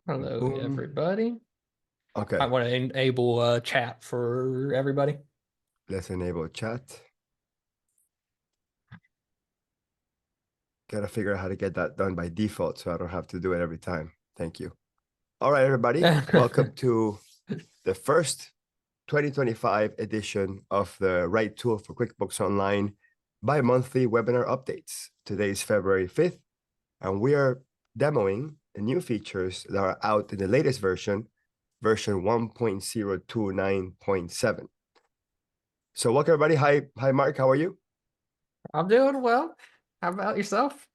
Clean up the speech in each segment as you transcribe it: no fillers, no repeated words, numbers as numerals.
Hello, Boom. everybody. I Okay, want to enable chat for everybody. let's enable chat. Gotta figure out how to get that done by default so I don't have to do it every time. Thank you. All right, everybody. Welcome to the first 2025 edition of the Right Tool for QuickBooks Online bi-monthly webinar updates. Today is February 5th, and we are demoing the new features that are out in the latest version 1.029.7. So welcome, everybody. Hi, Mark. How are you? I'm doing well. How about yourself?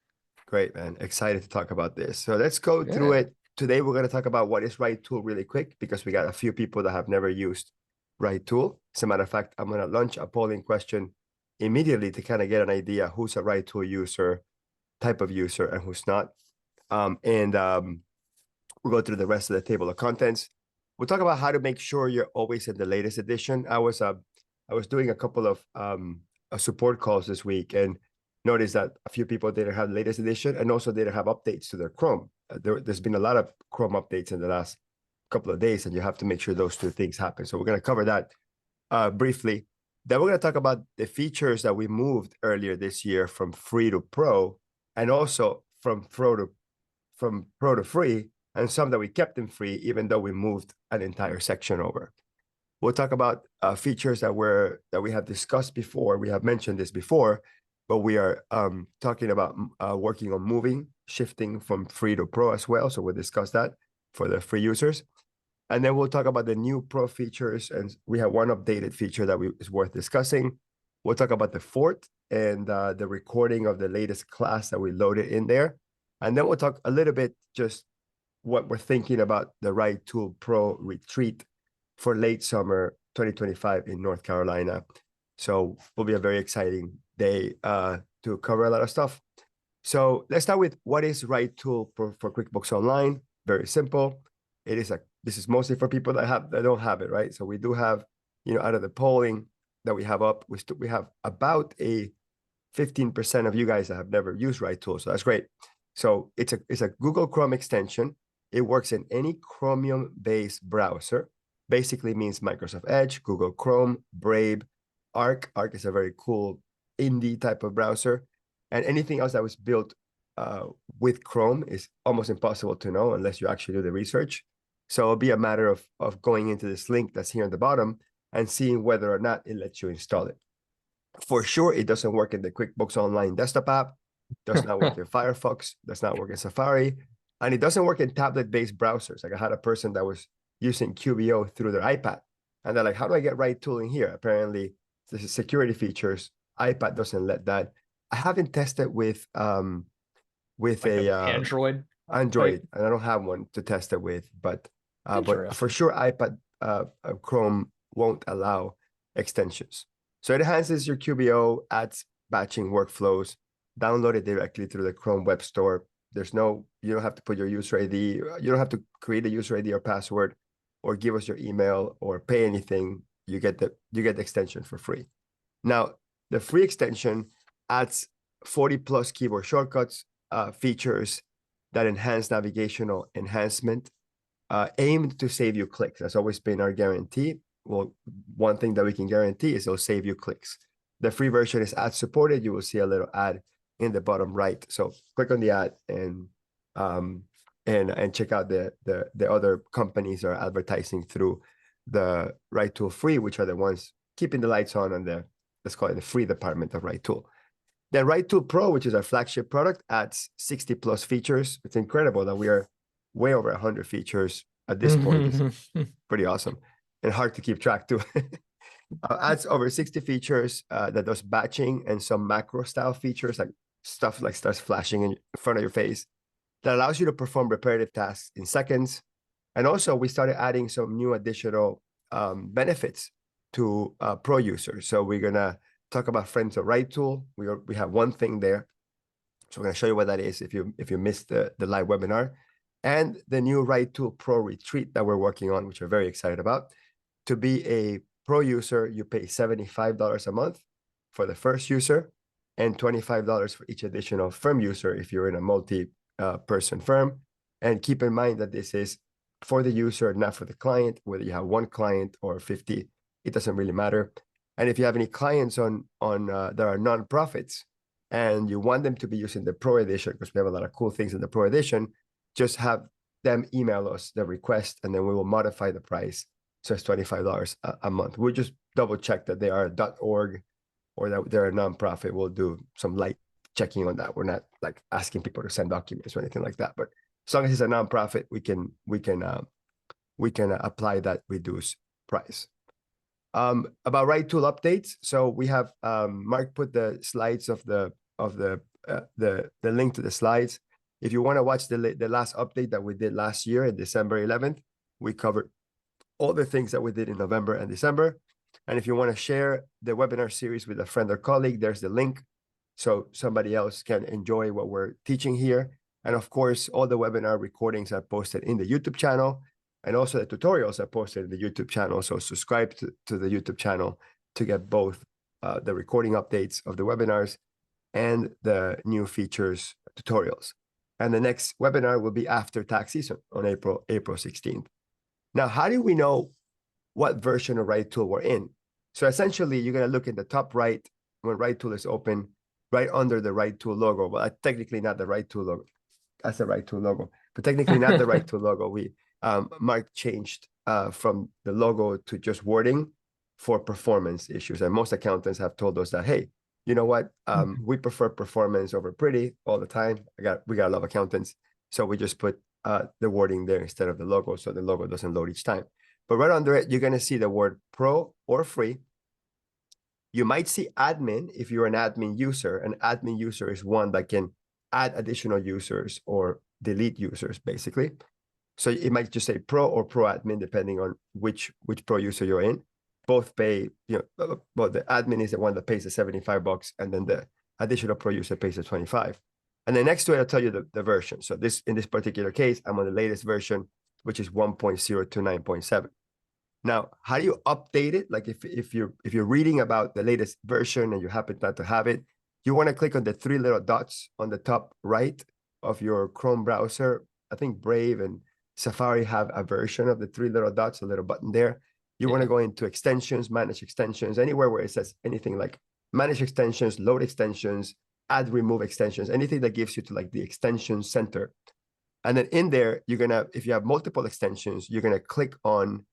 Great, man. Excited to talk about this. So let's go through Good. it. Today, we're going to talk about what is RightTool really quick because we got a few people that have never used RightTool. As a matter of fact, I'm going to launch a polling question immediately to kind of get an idea who's a RightTool user, type of user, and who's not. We'll go through the rest of the table of contents. We'll talk about how to make sure you're always in the latest edition. I was doing a couple of support calls this week and noticed that a few people didn't have the latest edition and also didn't have updates to their Chrome. There's been a lot of Chrome updates in the last couple of days, and you have to make sure those two things happen. So we're going to cover that briefly. Then we're going to talk about the features that we moved earlier this year from free to pro, and also from pro to free, and some that we kept in free, even though we moved an entire section over. We'll talk about features that we have discussed before. We have mentioned this before, but we are talking about working on shifting from free to pro as well. So we'll discuss that for the free users. And then we'll talk about the new pro features. And we have one updated feature that is worth discussing. We'll talk about the fort and the recording of the latest class that we loaded in there. And then we'll talk a little bit just what we're thinking about the RightTool Pro retreat for late summer 2025 in North Carolina. So will be a very exciting day to cover a lot of stuff. So let's start with what is RightTool for QuickBooks Online. Very simple. This is mostly for people that don't have it, right? So we do have, out of the polling that we have up, we have about a 15% of you guys that have never used RightTool. So that's great. So it's a Google Chrome extension. It works in any Chromium-based browser. Basically means Microsoft Edge, Google Chrome, Brave, Arc. Arc is a very cool indie type of browser. And anything else that was built with Chrome is almost impossible to know unless you actually do the research. So it'll be a matter of going into this link that's here at the bottom and seeing whether or not it lets you install it. For sure, it doesn't work in the QuickBooks Online desktop app, does not work in Firefox, does not work in Safari, and it doesn't work in tablet-based browsers. Like I had a person that was using QBO through their iPad, and they're like, how do I get RightTool in here? Apparently, this is security features. iPad doesn't let that. I haven't tested with Like a an Android type. Android, and I don't have one to test it with, but for Interesting. sure, iPad Chrome won't allow extensions. So it enhances your QBO, adds batching workflows, download it directly through the Chrome Web Store. You don't have to put your user ID, you don't have to create a user ID or password, or give us your email or pay anything. You get the extension for free. Now, the free extension adds 40 plus keyboard shortcuts, features that enhance navigational enhancement, aimed to save you clicks. That's always been our guarantee. Well, one thing that we can guarantee is it'll save you clicks. The free version is ad supported. You will see a little ad in the bottom right. So click on the ad and check out the other companies that are advertising through the RightTool free, which are the ones keeping the lights on the, let's call it the free department of RightTool. The RightTool Pro, which is our flagship product, adds 60 plus features. It's incredible that we are way over 100 features at this point. It's pretty awesome and hard to keep track too. Adds over 60 features that does batching and some macro style features, like stuff like starts flashing in front of your face, that allows you to perform repetitive tasks in seconds. And also we started adding some new additional benefits to pro users. So we're gonna talk about Friends of RightTool. We have one thing there. So we're gonna show you what that is if you missed the live webinar. And the new RightTool Pro retreat that we're working on, which we're very excited about. To be a pro user, you pay $75 a month for the first user and $25 for each additional firm user if you're in a multi-person firm. And keep in mind that this is for the user, not for the client. Whether you have one client or 50, it doesn't really matter. And if you have any clients on that are nonprofits and you want them to be using the Pro Edition, because we have a lot of cool things in the Pro Edition, just have them email us the request, and then we will modify the price. So it's $25 a month. We'll just double check that they are .org or that they're a nonprofit. We'll do some light checking on that. We're not like asking people to send documents or anything like that. But as long as it's a nonprofit, we can apply that reduced price. About RightTool updates. So we have Mark put the slides of the link to the slides. If you want to watch the last update that we did last year in December 11th, we covered all the things that we did in November and December. And if you want to share the webinar series with a friend or colleague, there's the link so somebody else can enjoy what we're teaching here. And of course, all the webinar recordings are posted in the YouTube channel, and also the tutorials are posted in the YouTube channel. So subscribe to the YouTube channel to get both the recording updates of the webinars and the new features tutorials. And the next webinar will be after tax season on April 16th. Now, how do we know what version of RightTool we're in? So essentially, you're going to look in the top right when RightTool is open, right under the RightTool logo. Well, technically not the RightTool logo. That's the RightTool logo, but technically not the RightTool logo. Mark changed from the logo to just wording for performance issues. And most accountants have told us that, hey, you know what? We prefer performance over pretty all the time. We got a lot of accountants. So we just put the wording there instead of the logo, so the logo doesn't load each time. But right under it, you're going to see the word pro or free. You might see admin if you're an admin user. An admin user is one that can add additional users or delete users, basically. So it might just say pro or pro admin, depending on which pro user you're in. Both pay, well, the admin is the one that pays the $75, and then the additional pro user pays the 25. And then next to it, I'll tell you the version. So in this particular case, I'm on the latest version, which is 1.029.7. Now, how do you update it? Like if you're reading about the latest version and you happen not to have it, you want to click on the three little dots on the top right of your Chrome browser. I think Brave and Safari have a version of the three little dots, a little button there. You want to go into extensions, manage extensions, anywhere where it says anything like manage extensions, load extensions, add, remove extensions, anything that gives you to like the extension center. And then in there, you're going to, if you have multiple extensions, you're going to click on,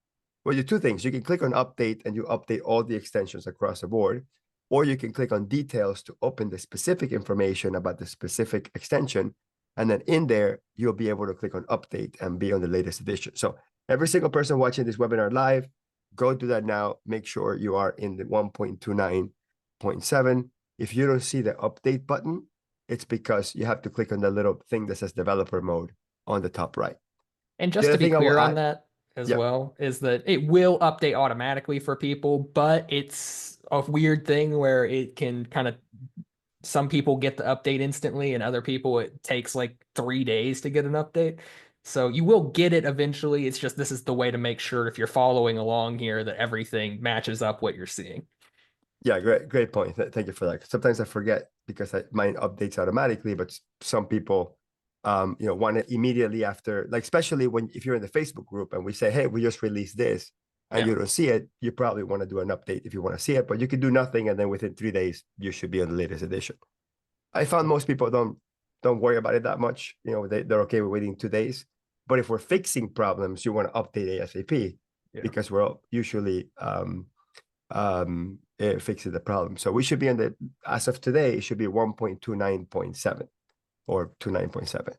well, you do two things. You can click on update and you update all the extensions across the board, or you can click on details to open the specific information about the specific extension. And then in there, you'll be able to click on update and be on the latest edition. So every single person watching this webinar live, go do that now. Make sure you are in the 1.29.7. If you don't see the update button, it's because you have to click on the little thing that says developer mode on the top right. And just to be clear on that as well, is that it will update automatically for people, but it's a weird thing where it can kind of, some people get the update instantly and other people it takes like 3 days to get an update. So you will get it eventually. It's just, this is the way to make sure if you're following along here that everything matches up what you're seeing. Yeah, great point. Thank you for that. Sometimes I forget because mine updates automatically, but some people, want it immediately after, like, especially if you're in the Facebook group and we say, hey, we just released this and you don't see it, you probably want to do an update if you want to see it, but you can do nothing. And then within 3 days, you should be on the latest edition. I found most people don't worry about it that much. They're okay with waiting 2 days. But if we're fixing problems, you want to update ASAP because we're usually fixing the problem. So we should be as of today, it should be 1.29.7 or 29.7.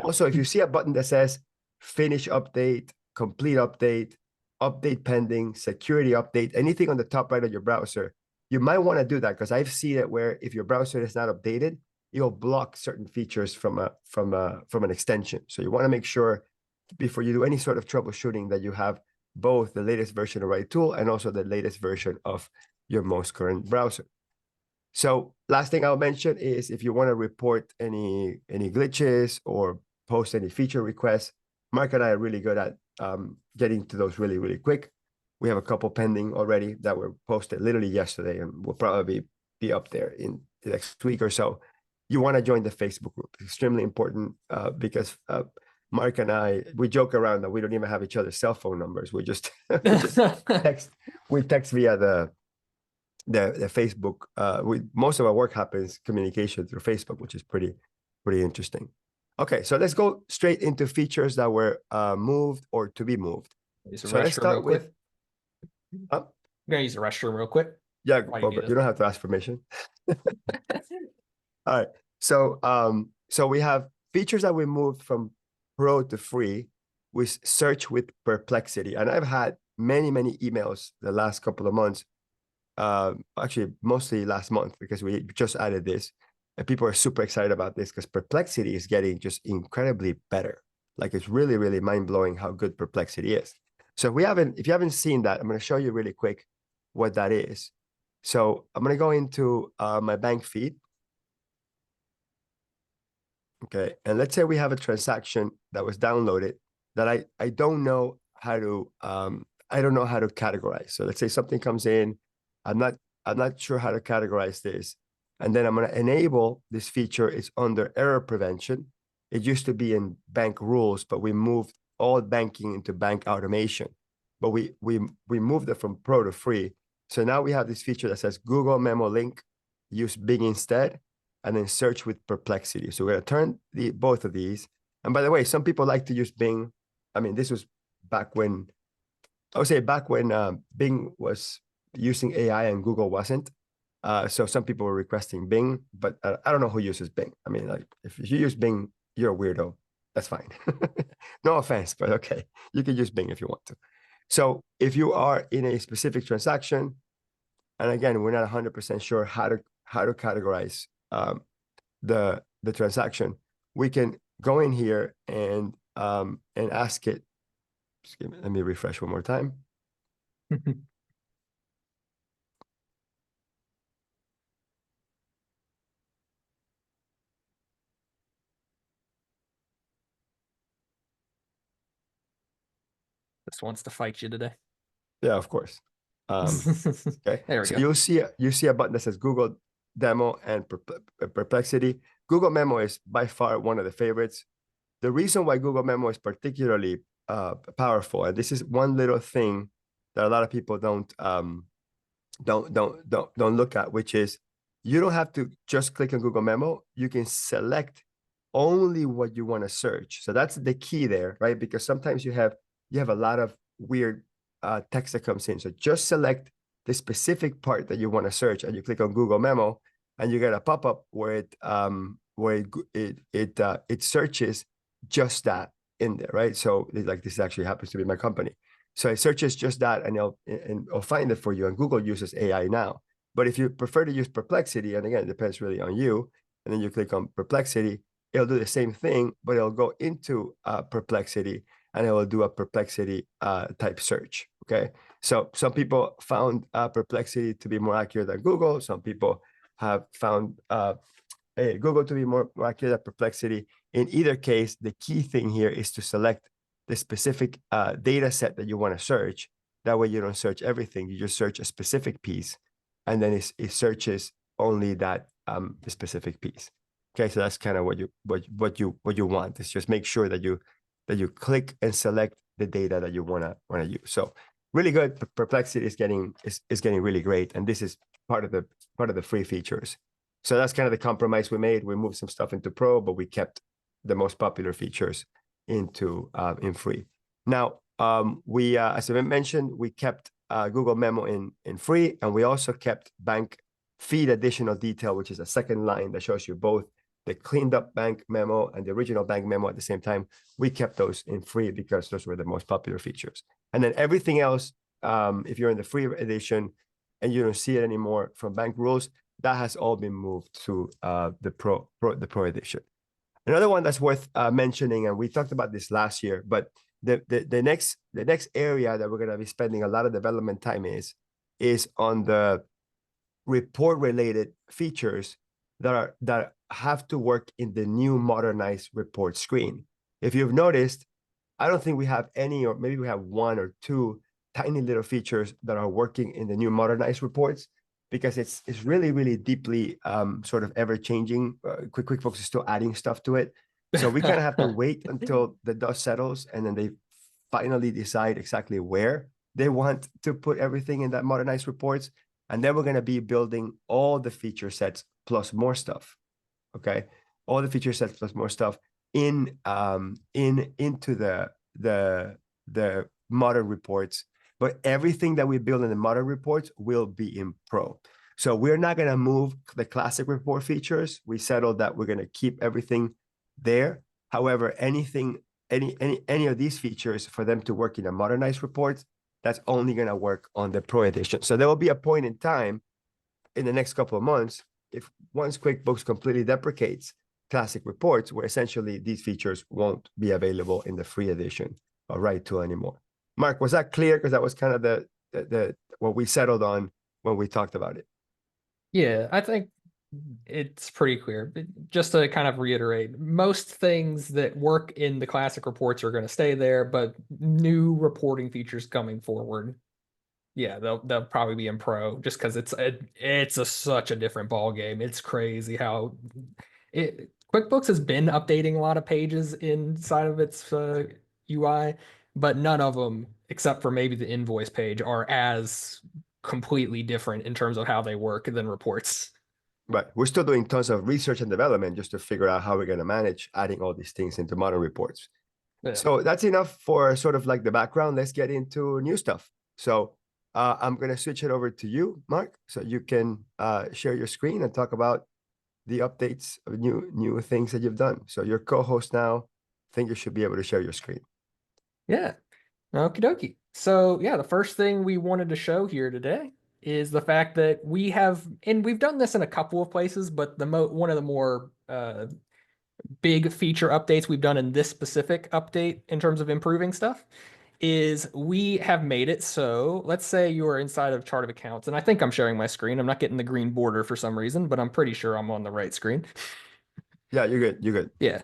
Also, if you see a button that says finish update, complete update, update pending, security update, anything on the top right of your browser, you might want to do that because I've seen it where if your browser is not updated, you'll block certain features from an extension. So you want to make sure before you do any sort of troubleshooting that you have both the latest version of RightTool and also the latest version of your most current browser. So last thing I'll mention is if you want to report any glitches or post any feature requests, Mark and I are really good at getting to those really, really quick. We have a couple pending already that were posted literally yesterday and will probably be up there in the next week or so. You want to join the Facebook group. It's extremely important because Mark and I, we joke around that we don't even have each other's cell phone numbers. We just, we text via the Facebook. Most of our work happens communication through Facebook, which is pretty interesting. Okay, so let's go straight into features that were moved or to be moved. So let's start with. I'm gonna use the restroom real quick. Yeah, you don't have to ask permission. All right. So so we have features that we moved from Pro to free with search with Perplexity. And I've had many emails the last couple of months, actually mostly last month, because we just added this. And people are super excited about this because Perplexity is getting just incredibly better. Like it's really mind-blowing how good Perplexity is. So if you haven't seen that, I'm going to show you really quick what that is. So I'm going to go into my bank feed. Okay, and let's say we have a transaction that was downloaded that I don't know how to I don't know how to categorize. So let's say something comes in, I'm not sure how to categorize this, and then I'm going to enable this feature. It's under error prevention. It used to be in bank rules, but we moved all banking into bank automation. But we moved it from Pro to free. So now we have this feature that says Google Memo link, use Bing instead, and then search with Perplexity. So we're going to turn both of these. And by the way, some people like to use Bing. I mean, this was back when, I would say back when Bing was using AI and Google wasn't. So some people were requesting Bing, but I don't know who uses Bing. I mean, like if you use Bing, you're a weirdo. That's fine. No offense, but okay. You can use Bing if you want to. So if you are in a specific transaction, and again, we're not 100% sure how to categorize the transaction, we can go in here and ask it. Let me refresh one more time. This wants to fight you today. Yeah, of course. Okay, there we so go. you see a button that says Google Demo and Perplexity. Google Memo is by far one of the favorites. The reason why Google Memo is particularly powerful, and this is one little thing that a lot of people don't look at, which is you don't have to just click on Google Memo. You can select only what you want to search. So that's the key there, right? Because sometimes you have a lot of weird text that comes in. So just select the specific part that you want to search, and you click on Google Memo, and you get a pop-up where it searches just that in there, right? So like this actually happens to be my company. So it searches just that, and it'll find it for you. And Google uses AI now. But if you prefer to use Perplexity, and again, it depends really on you, and then you click on Perplexity, it'll do the same thing, but it'll go into Perplexity, and it will do a Perplexity type search. Okay, so some people found Perplexity to be more accurate than Google. Some people have found Google to be more accurate than Perplexity. In either case, the key thing here is to select the specific data set that you want to search. That way you don't search everything. You just search a specific piece, and then it searches only that specific piece. Okay, so that's kind of what you want. Is just make sure that you click and select the data that you wanna use. So really good. Perplexity is getting really great, and this is part of the free features. So that's kind of the compromise we made. We moved some stuff into Pro, but we kept the most popular features into in free. Now, as I mentioned, we kept Google Memo in free, and we also kept bank feed additional detail, which is a second line that shows you both the cleaned up bank memo and the original bank memo at the same time. We kept those in free because those were the most popular features. And then everything else, if you're in the free edition and you don't see it anymore from bank rules, that has all been moved to the Pro edition. Another one that's worth mentioning, and we talked about this last year, but the next area that we're going to be spending a lot of development time is on the report related features that have to work in the new modernized report screen. If you've noticed, I don't think we have any, or maybe we have one or two tiny little features that are working in the new modernized reports, because it's really deeply sort of ever changing. QuickBooks is still adding stuff to it, So we kind of have to wait until the dust settles and then they finally decide exactly where they want to put everything in that modernized reports. And then we're going to be building all the feature sets plus more stuff. Okay. All the feature sets plus more stuff into the modern reports. But everything that we build in the modern reports will be in pro. So we're not going to move the classic report features. We settled that we're going to keep everything there. However, any of these features for them to work in a modernized report, that's only going to work on the pro edition. So there will be a point in time in the next couple of months, if once QuickBooks completely deprecates classic reports, where essentially these features won't be available in the free edition of RightTool anymore. Mark, was that clear? Because that was kind of the what we settled on when we talked about it. Yeah, I think it's pretty clear. Just to kind of reiterate, most things that work in the classic reports are going to stay there, but new reporting features coming forward, yeah, they'll probably be in pro just because it's such a different ball game. It's crazy how QuickBooks has been updating a lot of pages inside of its UI, but none of them, except for maybe the invoice page, are as completely different in terms of how they work than reports. Right. We're still doing tons of research and development just to figure out how we're going to manage adding all these things into modern reports. Yeah. So that's enough for sort of like the background. Let's get into new stuff. So I'm going to switch it over to you, Mark, so you can share your screen and talk about the updates of new things that you've done. So your co-host now, I think you should be able to share your screen. Yeah. Okie dokie. So yeah, the first thing we wanted to show here today is the fact that we have, and we've done this in a couple of places, but one of the more big feature updates we've done in this specific update in terms of improving stuff is we have made it so let's say you are inside of chart of accounts, and I think I'm sharing my screen. I'm not getting the green border for some reason, but I'm pretty sure I'm on the right screen. Yeah, you're good. You're good. Yeah.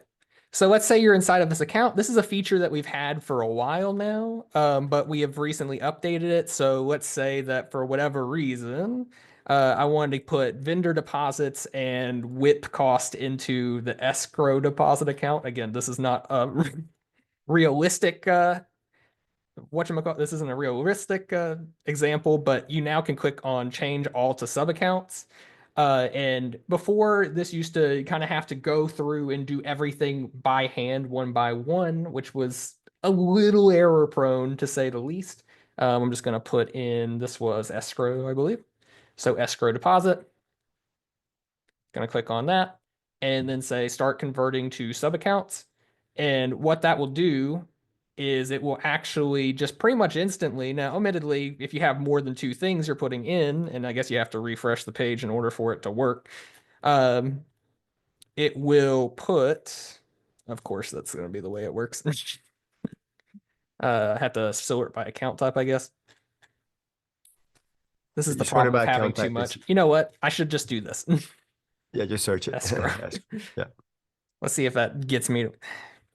So let's say you're inside of this account. This is a feature that we've had for a while now, but we have recently updated it. So let's say that for whatever reason, I wanted to put vendor deposits and WIP cost into the escrow deposit account. Again, this is not a realistic whatchamacallit, this isn't a realistic example, but you now can click on change all to sub accounts. And before this used to kind of have to go through and do everything by hand, one by one, which was a little error prone to say the least. I'm just going to put in, this was escrow, I believe. So escrow deposit, going to click on that and then say start converting to sub accounts. And what that will do is it will actually just pretty much instantly. Now, admittedly, if you have more than two things you're putting in, and I guess you have to refresh the page in order for it to work, it will put, of course, that's going to be the way it works. I have to sort by account type, I guess. This is You the sort it problem by of having account too type. much. You know what? I should just do this. Yeah, just search it. Escrow. Yeah. Let's see if that gets me to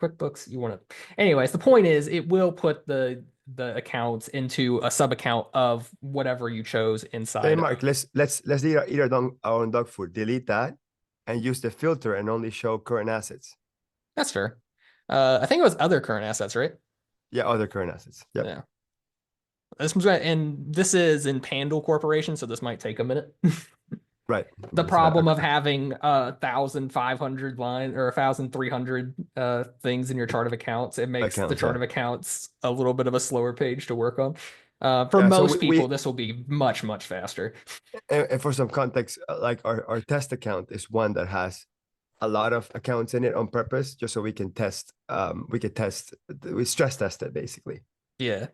QuickBooks. You want to, anyways, the point is it will put the accounts into a sub account of whatever you chose inside. Hey, Mark, let's eat our own dog food. Delete that and use the filter and only show current assets. That's fair. I think it was other current assets, right? Yeah, other current assets. Yep. Yeah. And this is in Pandal Corporation, so this might take a minute. Right. The problem of having 1,500 line or 1,300 things in your chart of accounts, it makes the chart of accounts a little bit of a slower page to work on. For most people, this will be much, much faster. And for some context, like our test account is one that has a lot of accounts in it on purpose, just so we can test, we stress test it basically. Yeah.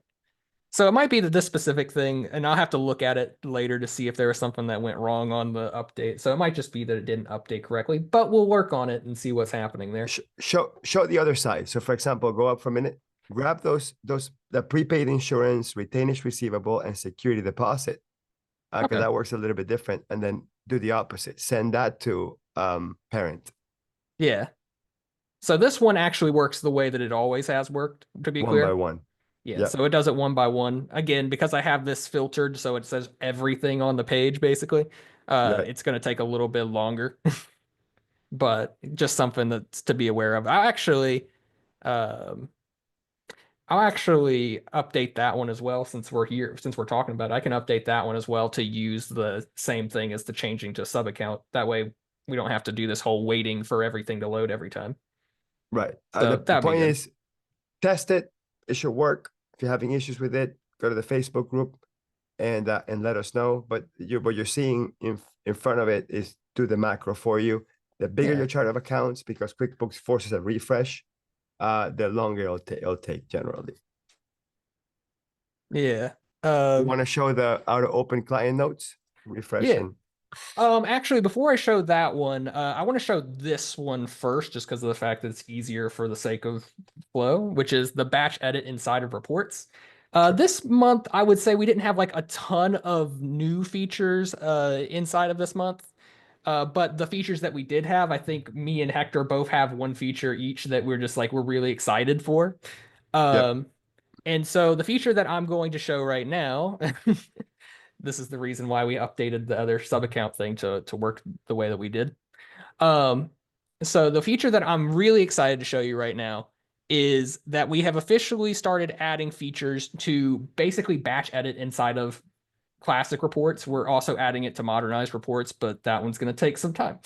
So it might be that this specific thing, and I'll have to look at it later to see if there was something that went wrong on the update. So it might just be that it didn't update correctly, but we'll work on it and see what's happening there. Show the other side. So for example, go up for a minute, grab the prepaid insurance, retainage receivable, and security deposit. Because that works a little bit different, and then do the opposite. Send that to parent. Yeah. So this one actually works the way that it always has worked, to be clear. One by one. Yeah, so it does it one by one. Again, because I have this filtered so it says everything on the page, basically, it's going to take a little bit longer. but just something that's to be aware of. Um, I'll actually update that one as well since we're here, since we're talking about it. I can update that one as well to use the same thing as the changing to sub account. That way we don't have to do this whole waiting for everything to load every time. Right. So The that'd be point good. is, test it. It should work. If you're having issues with it, go to the Facebook group and let us know. But what you're seeing in front of it is do the macro for you. The bigger Yeah. your chart of accounts, because QuickBooks forces a refresh, the longer it'll take generally. Yeah. You Um, want to show the auto open client notes? Refresh yeah. and Actually, before I show that one, I want to show this one first, just because of the fact that it's easier for the sake of flow, which is the batch edit inside of reports. sure. This month, I would say we didn't have like a ton of new features inside of this month. But the features that we did have, I think me and Hector both have one feature each that we're just like we're really excited for. Yep. Um, and so the feature that I'm going to show right now, this is the reason why we updated the other sub account thing to work the way that we did. Um, so the feature that I'm really excited to show you right now is that we have officially started adding features to basically batch edit inside of classic reports. We're also adding it to modernized reports, but that one's going to take some time.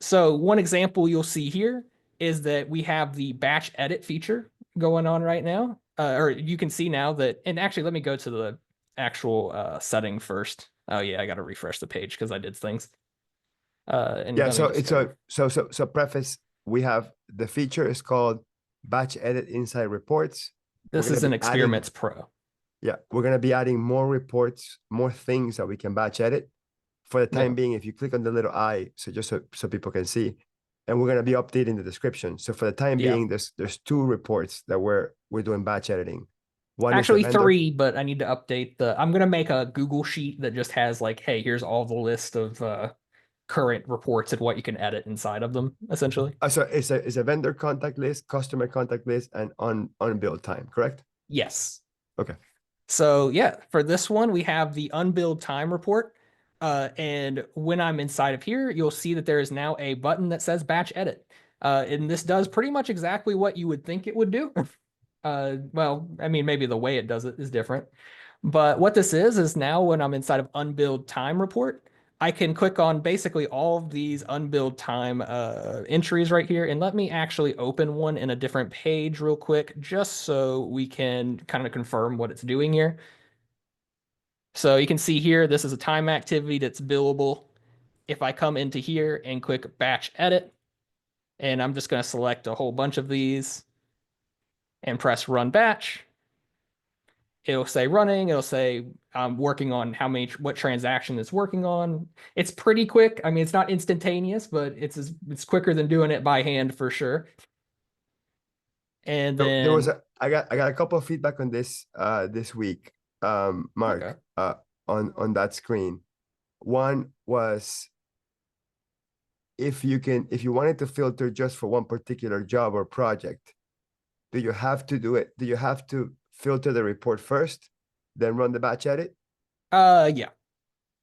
So one example you'll see here is that we have the batch edit feature going on right now. Or you can see now that, and actually let me go to the actual setting first. Oh yeah, I got to refresh the page because I did things. And Yeah. let me So just it's go. so preface. We have the feature is called batch edit inside reports. We're This gonna is an be adding Experiments Pro. Yeah, we're gonna be adding more reports, more things that we can batch edit. For the Yeah. time being, if you click on the little eye, so just so people can see, and we're gonna be updating the description. So for the time Yeah. being, there's two reports that we're doing batch editing. One is the Actually vendor. three, but I need to update I'm gonna make a Google sheet that just has like, hey, here's all the list of current reports and what you can edit inside of them, essentially. So it's a vendor contact list, customer contact list, and unbilled time. Correct? Yes. Okay. So yeah, for this one, we have the unbilled time report. And when I'm inside of here, you'll see that there is now a button that says batch edit. And this does pretty much exactly what you would think it would do. Well, I mean, maybe the way it does it is different. But what this is now when I'm inside of unbilled time report, I can click on basically all of these unbilled time entries right here. And let me actually open one in a different page real quick, just so we can kind of confirm what it's doing here. So you can see here, this is a time activity that's billable. If I come into here and click batch edit, and I'm just going to select a whole bunch of these and press run batch, it'll say running. It'll say I'm working on what transaction it's working on. It's pretty quick. I mean, it's not instantaneous, but it's quicker than doing it by hand for sure. And So there was then, I got a couple of feedback on this week, okay. Mark, on that screen. One was if you wanted to filter just for one particular job or project, do you have to do it? Do you have to filter the report first, then run the batch edit? Yeah.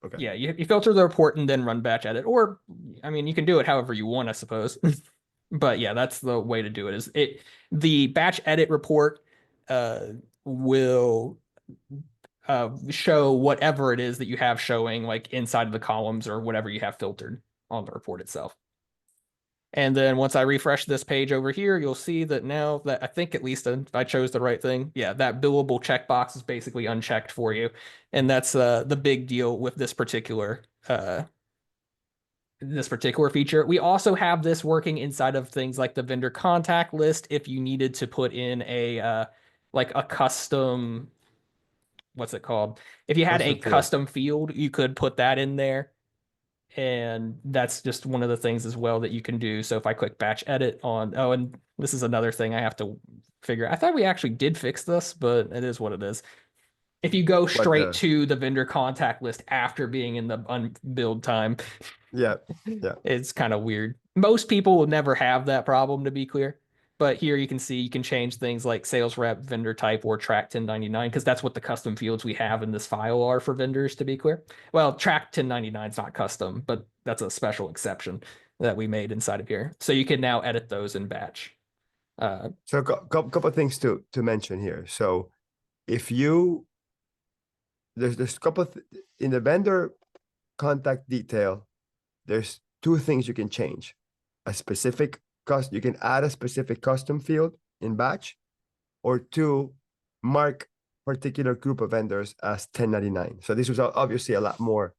Okay. Yeah, you filter the report and then run batch edit. Or, I mean, you can do it however you want, I suppose. But yeah, that's the way to do it. Is it the batch edit report uh, will show whatever it is that you have showing like inside of the columns or whatever you have filtered on the report itself. And then once I refresh this page over here, you'll see that now that I think at least I chose the right thing. Yeah, that billable checkbox is basically unchecked for you. And that's the big deal with this particular feature. We also have this working inside of things like the vendor contact list if you needed to put in a like a custom, what's it called? If you had a Custom field. custom field, you could put that in there. And that's just one of the things as well that you can do. So if I click batch edit on, oh, and this is another thing I have to figure. I thought we actually did fix this, but it is what it is. If you go What straight the to the vendor contact list after being in the unbilled time, Yeah. Yeah. it's kind of weird. Most people will never have that problem, to be clear. But here you can see you can change things like sales rep, vendor type, or track 1099, because that's what the custom fields we have in this file are for vendors, to be clear. Well, track 1099 is not custom, but that's a special exception. that we made inside of here. So you can now edit those in batch. So a couple of things to mention here. So if you there's a couple of in the vendor contact detail, there's two things you can change. A specific you can add a specific custom field in batch, or two, mark particular group of vendors as 1099. So this was obviously a lot more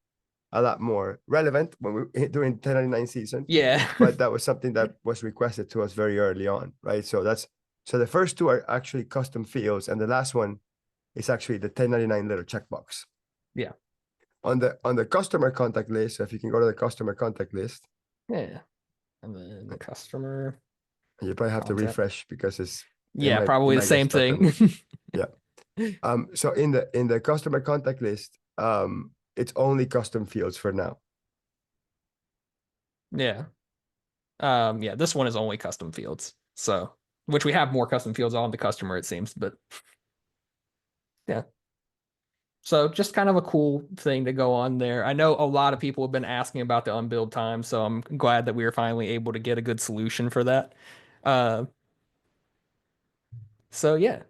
relevant when we were doing 1099 season. Yeah. But that was something that was requested to us very early on, right? So the first two are actually custom fields, and the last one is actually the 1099 little checkbox. Yeah. On the customer contact list, so if you can go to the customer contact list. Yeah. And then the customer. You probably have to refresh because it's probably the same thing. Yeah. So in the customer contact list, it's only custom fields for now. Yeah. Yeah, this one is only custom fields. So, which we have more custom fields on the customer, it seems, but yeah. So just kind of a cool thing to go on there. I know a lot of people have been asking about the unbilled time, so I'm glad that we were finally able to get a good solution for that. So yeah.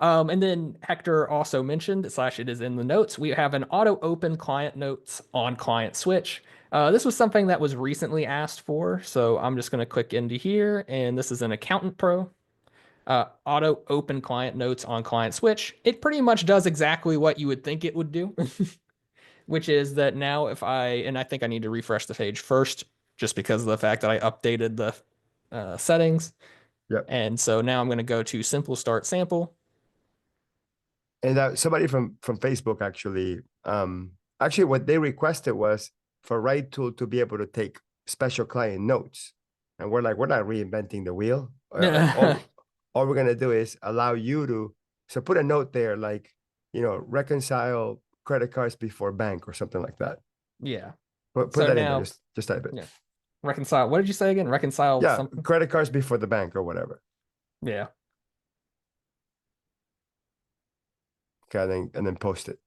And then Hector also mentioned, / it is in the notes, we have an auto open client notes on client switch. This was something that was recently asked for, so I'm just going to click into here, and this is an Accountant Pro. Auto open client notes on client switch. It pretty much does exactly what you would think it would do, which is that now if and I think I need to refresh the page first, just because of the fact that I updated the settings. Yep. And so now I'm going to go to simple start sample. And somebody from Facebook actually what they requested was for RightTool to be able to take special client notes. And we're not reinventing the wheel. All we're going to do is allow you to, so put a note there, like, reconcile credit cards before bank or something like that. Yeah. Put that now, in there, just type it. Yeah. Reconcile. What did you say again? Reconcile something? Credit cards before the bank or whatever. Yeah. Okay, and then post it.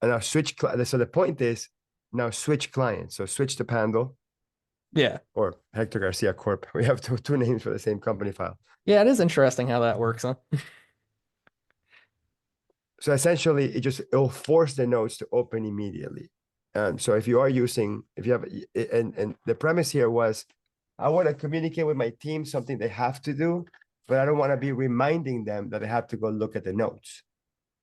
And now switch. So the point is now switch client. So switch to Pandle. Yeah. Or Hector Garcia Corp. We have two names for the same company file. Yeah, it is interesting how that works, huh? So essentially, it'll force the notes to open immediately. So if you have, and the premise here was, I want to communicate with my team something they have to do, but I don't want to be reminding them that they have to go look at the notes,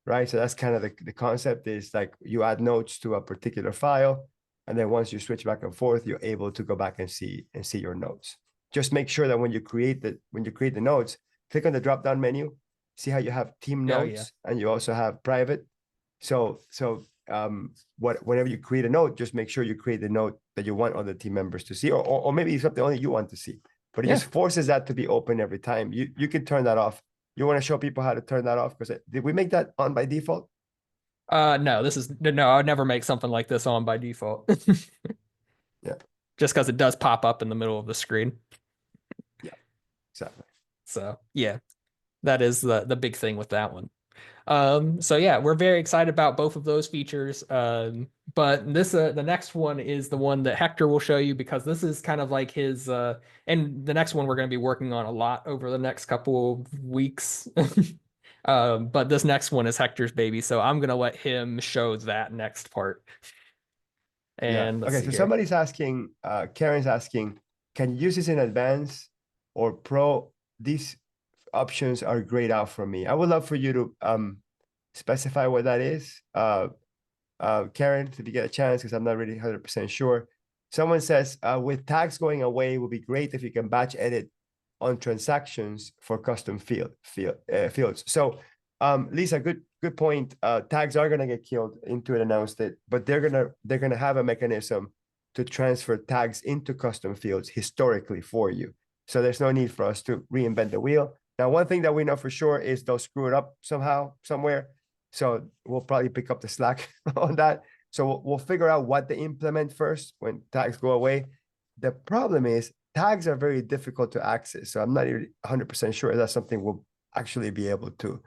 right? So that's kind of the concept is like you add notes to a particular file, and then once you switch back and forth, you're able to go back and see your notes. Just make sure that when you create the notes, click on the drop-down menu, see how you have team notes and you also have private. So whenever you create a note, just make sure you create the note that you want other team members to see, or maybe something only you want to see. But it just forces that to be open every time. You can turn that off. You want to show people how to turn that off? Because did we make that on by default? No, I would never make something like this on by default. Yeah. Just because it does pop up in the middle of the screen. Yeah, exactly. So yeah, that is the big thing with that one. So yeah, we're very excited about both of those features. But this the next one is the one that Hector will show you, because this is kind of like his and the next one we're going to be working on a lot over the next couple of weeks. But this next one is Hector's baby, so I'm going to let him show that next part. And okay, so somebody's asking, Karen's asking, can you use this in advance or pro? These options are grayed out for me. I would love for you to specify what that is. Karen, if you get a chance, because I'm not really 100% sure. Someone says, with tags going away, it would be great if you can batch edit on transactions for custom fields. So Lisa, good point. Tags are gonna get killed. Intuit announced it, but they're gonna have a mechanism to transfer tags into custom fields historically for you. So there's no need for us to reinvent the wheel. Now, one thing that we know for sure is they'll screw it up somehow, somewhere. So we'll probably pick up the slack on that. So we'll figure out what to implement first when tags go away. The problem is tags are very difficult to access. So I'm not 100% sure that's something we'll actually be able to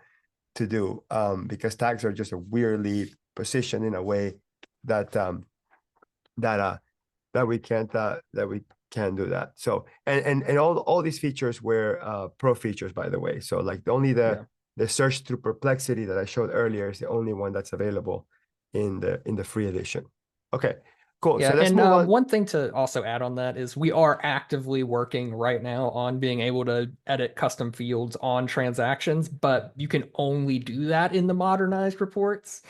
do, because tags are just a weirdly positioned in a way that that that we can't do that. So and all these features were pro features, by the way. So like only Yeah. the search through perplexity that I showed earlier is the only one that's available in the free edition. Okay, cool. So Yeah, let's and move on. one thing to also add on that is we are actively working right now on being able to edit custom fields on transactions, but you can only do that in the modernized reports.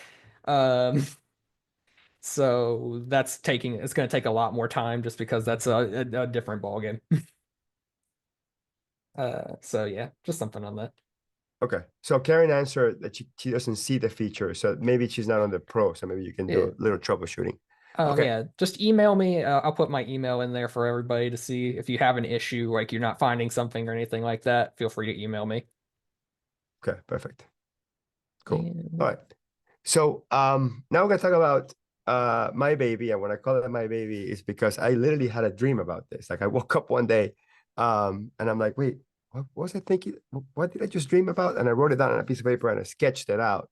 Um, so it's going to take a lot more time just because that's a different ballgame. So yeah, just something on that. Okay, so Karen answered that she doesn't see the feature, so maybe she's not on the pro, so maybe you can do Yeah. a little troubleshooting. Okay, Yeah, just email me. I'll put my email in there for everybody to see. If you have an issue, like you're not finding something or anything like that, feel free to email me. okay, perfect. Cool. All And right. So now we're gonna talk about my baby. And when I call it my baby, is because I literally had a dream about this. Like I woke up one day and I'm like, wait, what was I thinking? What did I just dream about? And I wrote it down on a piece of paper and I sketched it out.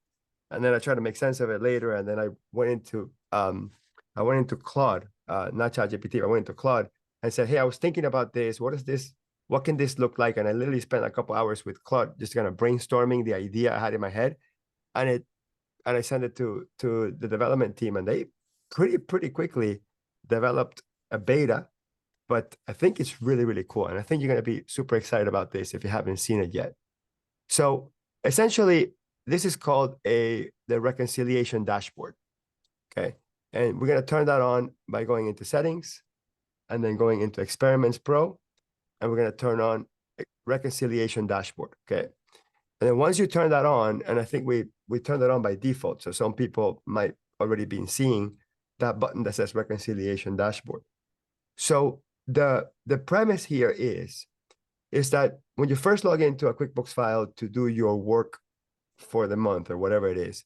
And then I tried to make sense of it later. And then I went into Claude, not ChatGPT, I went into Claude and said, hey, I was thinking about this. What is this? What can this look like? And I literally spent a couple hours with Claude just kind of brainstorming the idea I had in my head. And I sent it to the development team, and they pretty quickly developed a beta. But I think it's really cool, and I think you're going to be super excited about this if you haven't seen it yet. So essentially, this is called the reconciliation dashboard. Okay, and we're going to turn that on by going into settings, and then going into Experiments Pro, and we're going to turn on reconciliation dashboard. Okay, and then once you turn that on, and I think we turned it on by default, so some people might already been seeing that button that says reconciliation dashboard. So the premise here is that when you first log into a QuickBooks file to do your work for the month or whatever it is,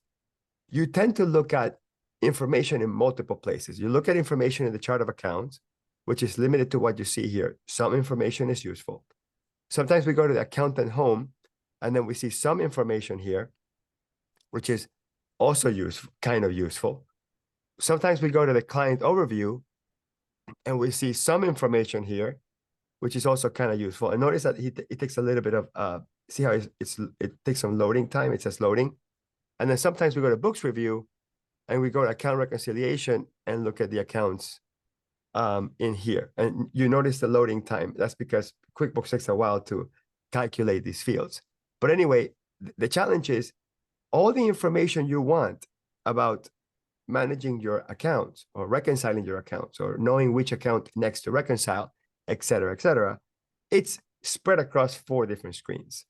you tend to look at information in multiple places. You look at information in the chart of accounts, which is limited to what you see here. Some information is useful. Sometimes we go to the accountant home, and then we see some information here, which is also useful, kind of useful. Sometimes we go to the client overview, and we see some information here, which is also kind of useful. And notice that it takes a little bit of, see how it takes some loading time. It says loading. And then sometimes we go to books review, and we go to account reconciliation and look at the accounts in here. And you notice the loading time. That's because QuickBooks takes a while to calculate these fields. But anyway, the challenge is all the information you want about managing your accounts or reconciling your accounts or knowing which account next to reconcile, et cetera, it's spread across 4 different screens.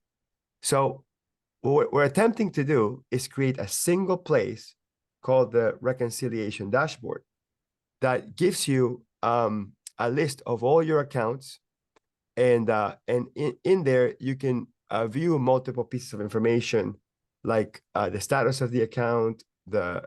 So what we're attempting to do is create a single place called the reconciliation dashboard that gives you a list of all your accounts, and in there you can view multiple pieces of information like the status of the account, the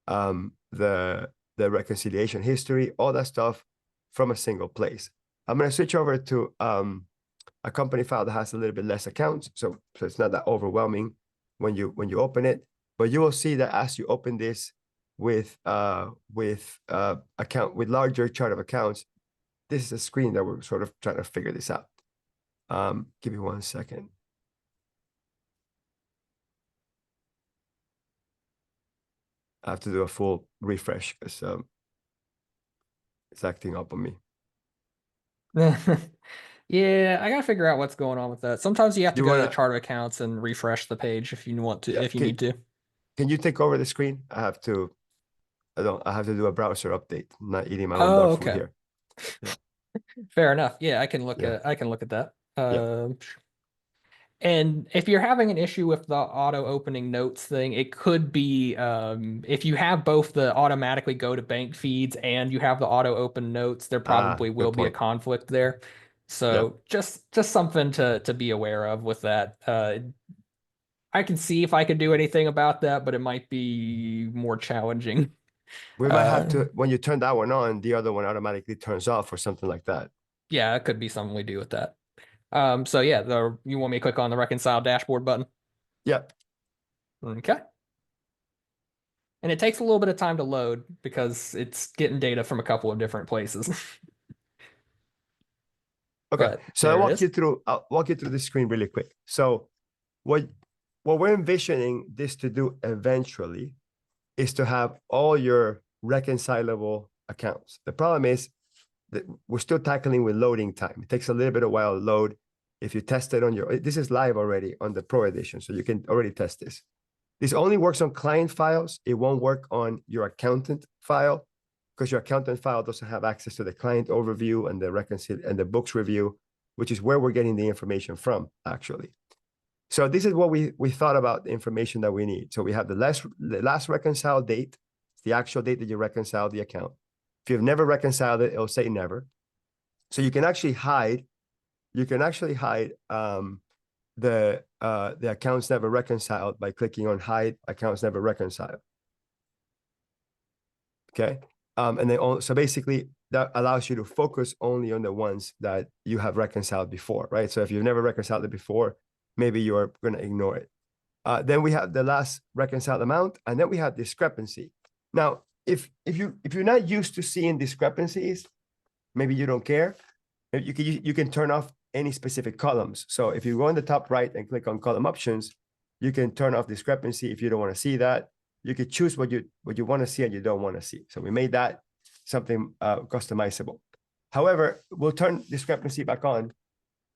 the reconciliation history, all that stuff from a single place. I'm going to switch over to a company file that has a little bit less accounts, so it's not that overwhelming when you open it. But you will see that as you open this with account with larger chart of accounts, this is a screen that we're sort of trying to figure this out. Give me 1 second. I have to do a full refresh because it's acting up on me. yeah, I gotta figure out what's going on with that. Sometimes you have to You go to the wanna? chart of accounts and refresh the page if you want to, Yeah. if you need to. Can you take over the screen? I have to. I don't. I have to do a browser update. I'm not eating my own Oh, dog food okay. here. Yeah. Fair enough. Yeah, Yeah. I can look at that. Yeah. And if you're having an issue with the auto opening notes thing, it could be if you have both the automatically go to bank feeds and you have the auto open notes, there probably will Good be a point. conflict there. Yep. So just something to be aware of with that. I can see if I could do anything about that, but it might be more challenging. We might have Uh, to, when you turn that one on, the other one automatically turns off or something like that. yeah, it could be something we do with that. So yeah, you want me to click on the reconcile dashboard button? Yep. Okay. And it takes a little bit of time to load because it's getting data from a couple of different places. Okay, But so there it is. I'll walk you through the screen really quick. So what we're envisioning this to do eventually is to have all your reconcilable accounts. The problem is that we're still tackling with loading time. It takes a little bit of while to load. If you test it on this is live already on the Pro Edition, so you can already test this. This only works on client files. It won't work on your accountant file because your accountant file doesn't have access to the client overview and the books review, which is where we're getting the information from, actually. So this is what we thought about the information that we need. So we have the last reconciled date, the actual date that you reconciled the account. If you've never reconciled it, it'll say never. So you can actually hide the accounts never reconciled by clicking on hide accounts never reconciled. Okay. And then so basically that allows you to focus only on the ones that you have reconciled before, right? So if you've never reconciled it before, maybe you're going to ignore it. Then we have the last reconciled amount, and then we have discrepancy. Now, if you're not used to seeing discrepancies, maybe you don't care. You can turn off any specific columns. So if you go on the top right and click on column options, you can turn off discrepancy if you don't want to see that. You could choose what you want to see and you don't want to see. So we made that something customizable. However, we'll turn discrepancy back on.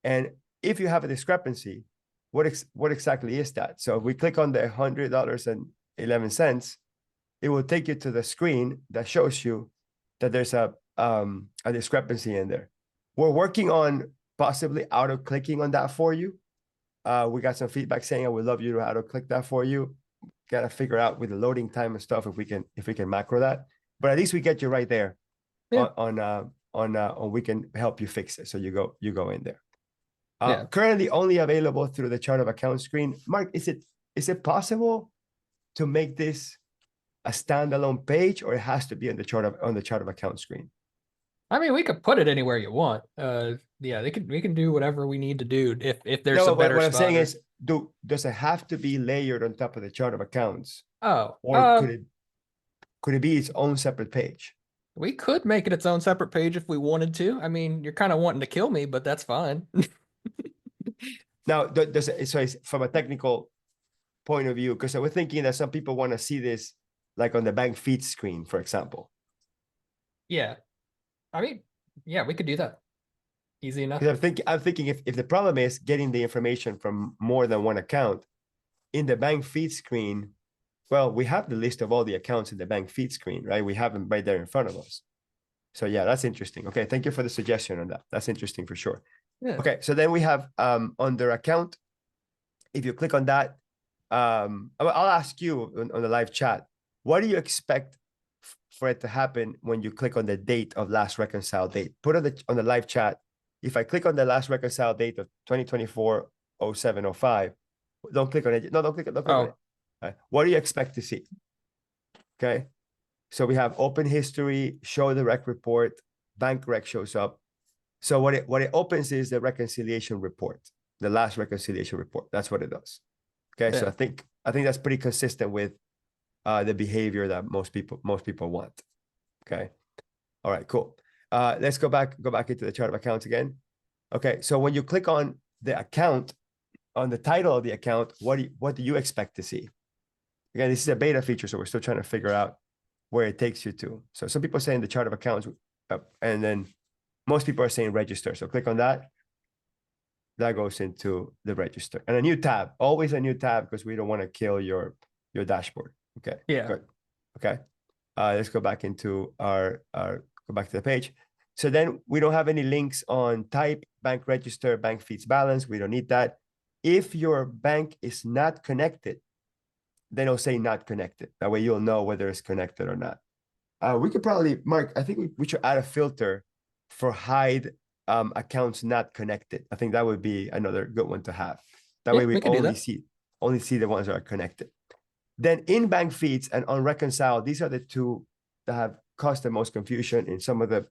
And if you have a discrepancy, what exactly is that? So if we click on the $100.11, it will take you to the screen that shows you that there's a discrepancy in there. We're working on possibly auto-clicking on that for you. We got some feedback saying I would love you to auto-click that for you. Got to figure out with the loading time and stuff if we can macro that. But at least we get you right there. Yeah. On we can help you fix it. So you go in there. Yeah. Currently only available through the chart of account screen. Mark, is it possible to make this a standalone page, or it has to be on the chart of account screen? I mean, we could put it anywhere you want. Yeah, we can do whatever we need to do if there's a better what spot. I'm saying is, does it have to be layered on top of the chart of accounts? Oh, or could it be its own separate page? We could make it its own separate page if we wanted to. I mean, you're kind of wanting to kill me, but that's fine. Now, so it's from a technical point of view, because I was thinking that some people want to see this like on the bank feed screen, for example. Yeah. I mean, yeah, we could do that. Easy enough. I'm thinking if the problem is getting the information from more than one account in the bank feed screen, well, we have the list of all the accounts in the bank feed screen, right? We have them right there in front of us. So yeah, that's interesting. Okay, thank you for the suggestion on that. That's interesting for sure. Yeah. Okay, so then we have under account, if you click on that, I'll ask you on the live chat, what do you expect for it to happen when you click on the date of last reconciled date? Put on the live chat. If I click on the last reconciled date of 2024-07-05, don't click on it. No, don't click on it. Right. What do you expect to see? Okay. So we have open history, show the rec report, bank rec shows up. So what it opens is the reconciliation report, the last reconciliation report. That's what it does. Okay. Yeah. So I think that's pretty consistent with the behavior that most people want. Okay. All right, cool. Let's go back into the chart of accounts again. Okay. So when you click on the account, on the title of the account, what do you expect to see? Again, this is a beta feature, so we're still trying to figure out where it takes you to. So some people are saying the chart of accounts, and then most people are saying register. So click on that. That goes into the register. And a new tab, always a new tab, because we don't want to kill your dashboard. Okay. Yeah. Good. Okay. Let's go back into go back to the page. So then we don't have any links on type, bank register, bank feeds balance. We don't need that. If your bank is not connected, then it'll say not connected. That way you'll know whether it's connected or not. We could probably, Mark, I think we should add a filter for hide accounts not connected. I think that would be another good one to have. That way we only see the ones that are connected. Then in bank feeds and unreconciled, these are the two that have caused the most confusion in some of the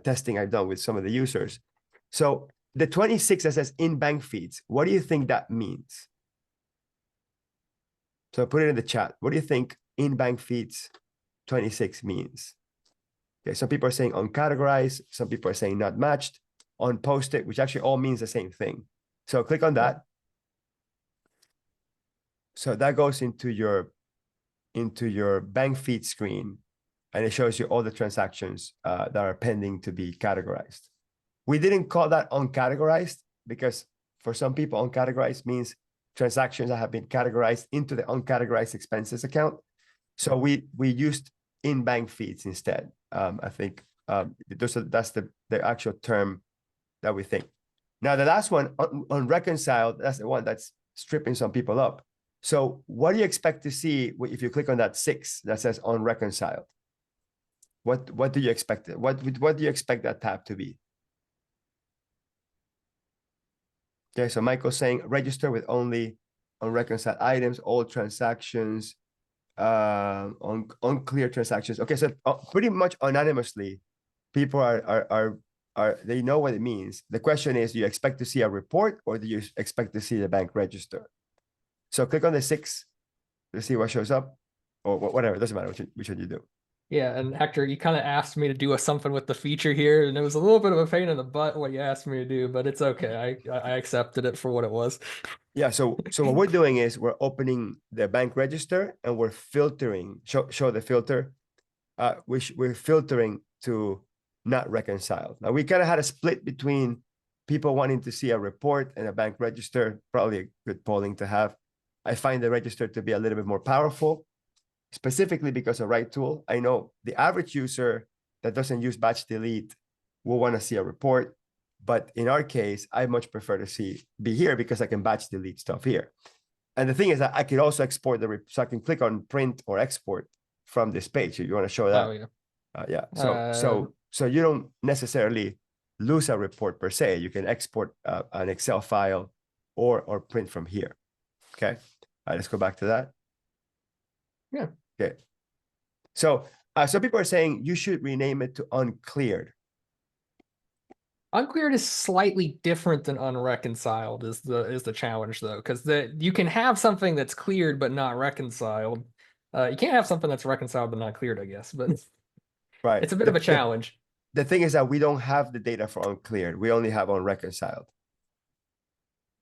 testing I've done with some of the users. So the 26 that says in bank feeds, what do you think that means? So put it in the chat. What do you think in-bank feeds 26 means. Okay, some people are saying uncategorized, some people are saying not matched, unposted, which actually all means the same thing. So click on that. So that goes into your bank feed screen, and it shows you all the transactions that are pending to be categorized. We didn't call that uncategorized because for some people, uncategorized means transactions that have been categorized into the uncategorized expenses account. So we used in-bank feeds instead. I think that's the actual term that we think. Now, the last one, unreconciled, that's the one that's stripping some people up. So what do you expect to see if you click on that 6 that says unreconciled? What do you expect? What do you expect that tab to be? Okay, so Michael's saying register with only unreconciled items, all transactions, unclear transactions. Okay, so pretty much anonymously, people are they know what it means. The question is, do you expect to see a report or do you expect to see the bank register? So click on the 6 to see what shows up, or whatever. It doesn't matter which one you do. Yeah, and Hector, you kind of asked me to do something with the feature here, and it was a little bit of a pain in the butt what you asked me to do, but it's okay. I accepted it for what it was. Yeah, so what we're doing is we're opening the bank register and we're filtering, show the filter. We're filtering to not reconciled. Now we kind of had a split between people wanting to see a report and a bank register, probably a good polling to have. I find the register to be a little bit more powerful, specifically because of RightTool. I know the average user that doesn't use batch delete will want to see a report. But in our case, I much prefer to be here because I can batch delete stuff here. And the thing is that I could also export so I can click on print or export from this page. If you want to show that. Oh, yeah. So you don't necessarily lose a report per se. You can export an Excel file or print from here. Okay. All right, let's go back to that. Yeah. Okay. So some people are saying you should rename it to uncleared. Uncleared is slightly different than unreconciled is the challenge though, because you can have something that's cleared but not reconciled. You can't have something that's reconciled but not cleared, I guess, but right. It's a bit of a challenge. The thing is that we don't have the data for uncleared. We only have unreconciled.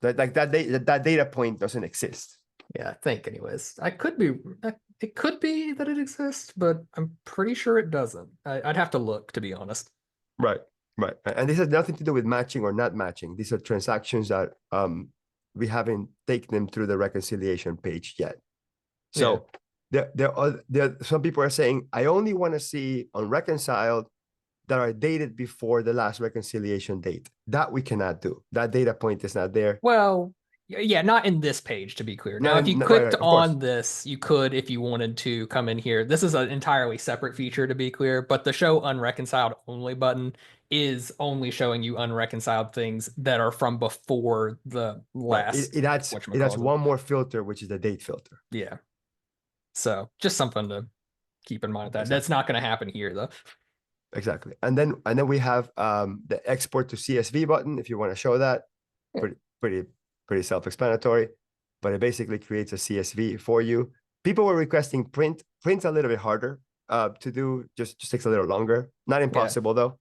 That data point doesn't exist. Yeah, I think anyways. It could be that it exists, but I'm pretty sure it doesn't. I'd have to look, to be honest. Right. And this has nothing to do with matching or not matching. These are transactions that we haven't taken them through the reconciliation page yet. So there some people are saying, I only want to see unreconciled that are dated before the last reconciliation date. That we cannot do. That data point is not there. Well, yeah, not in this page, to be clear. Now, if you clicked on this, you could, if you wanted to, come in here. This is an entirely separate feature, to be clear, but the show unreconciled only button is only showing you unreconciled things that are from before the last. It adds one more filter, which is the date filter. Yeah. So just something to keep in mind. That's not going to happen here, though. Exactly. And then we have the export to CSV button if you want to show that. Pretty self-explanatory, but it basically creates a CSV for you. People were requesting print. Print's a little bit harder to do, just takes a little longer. Not impossible though.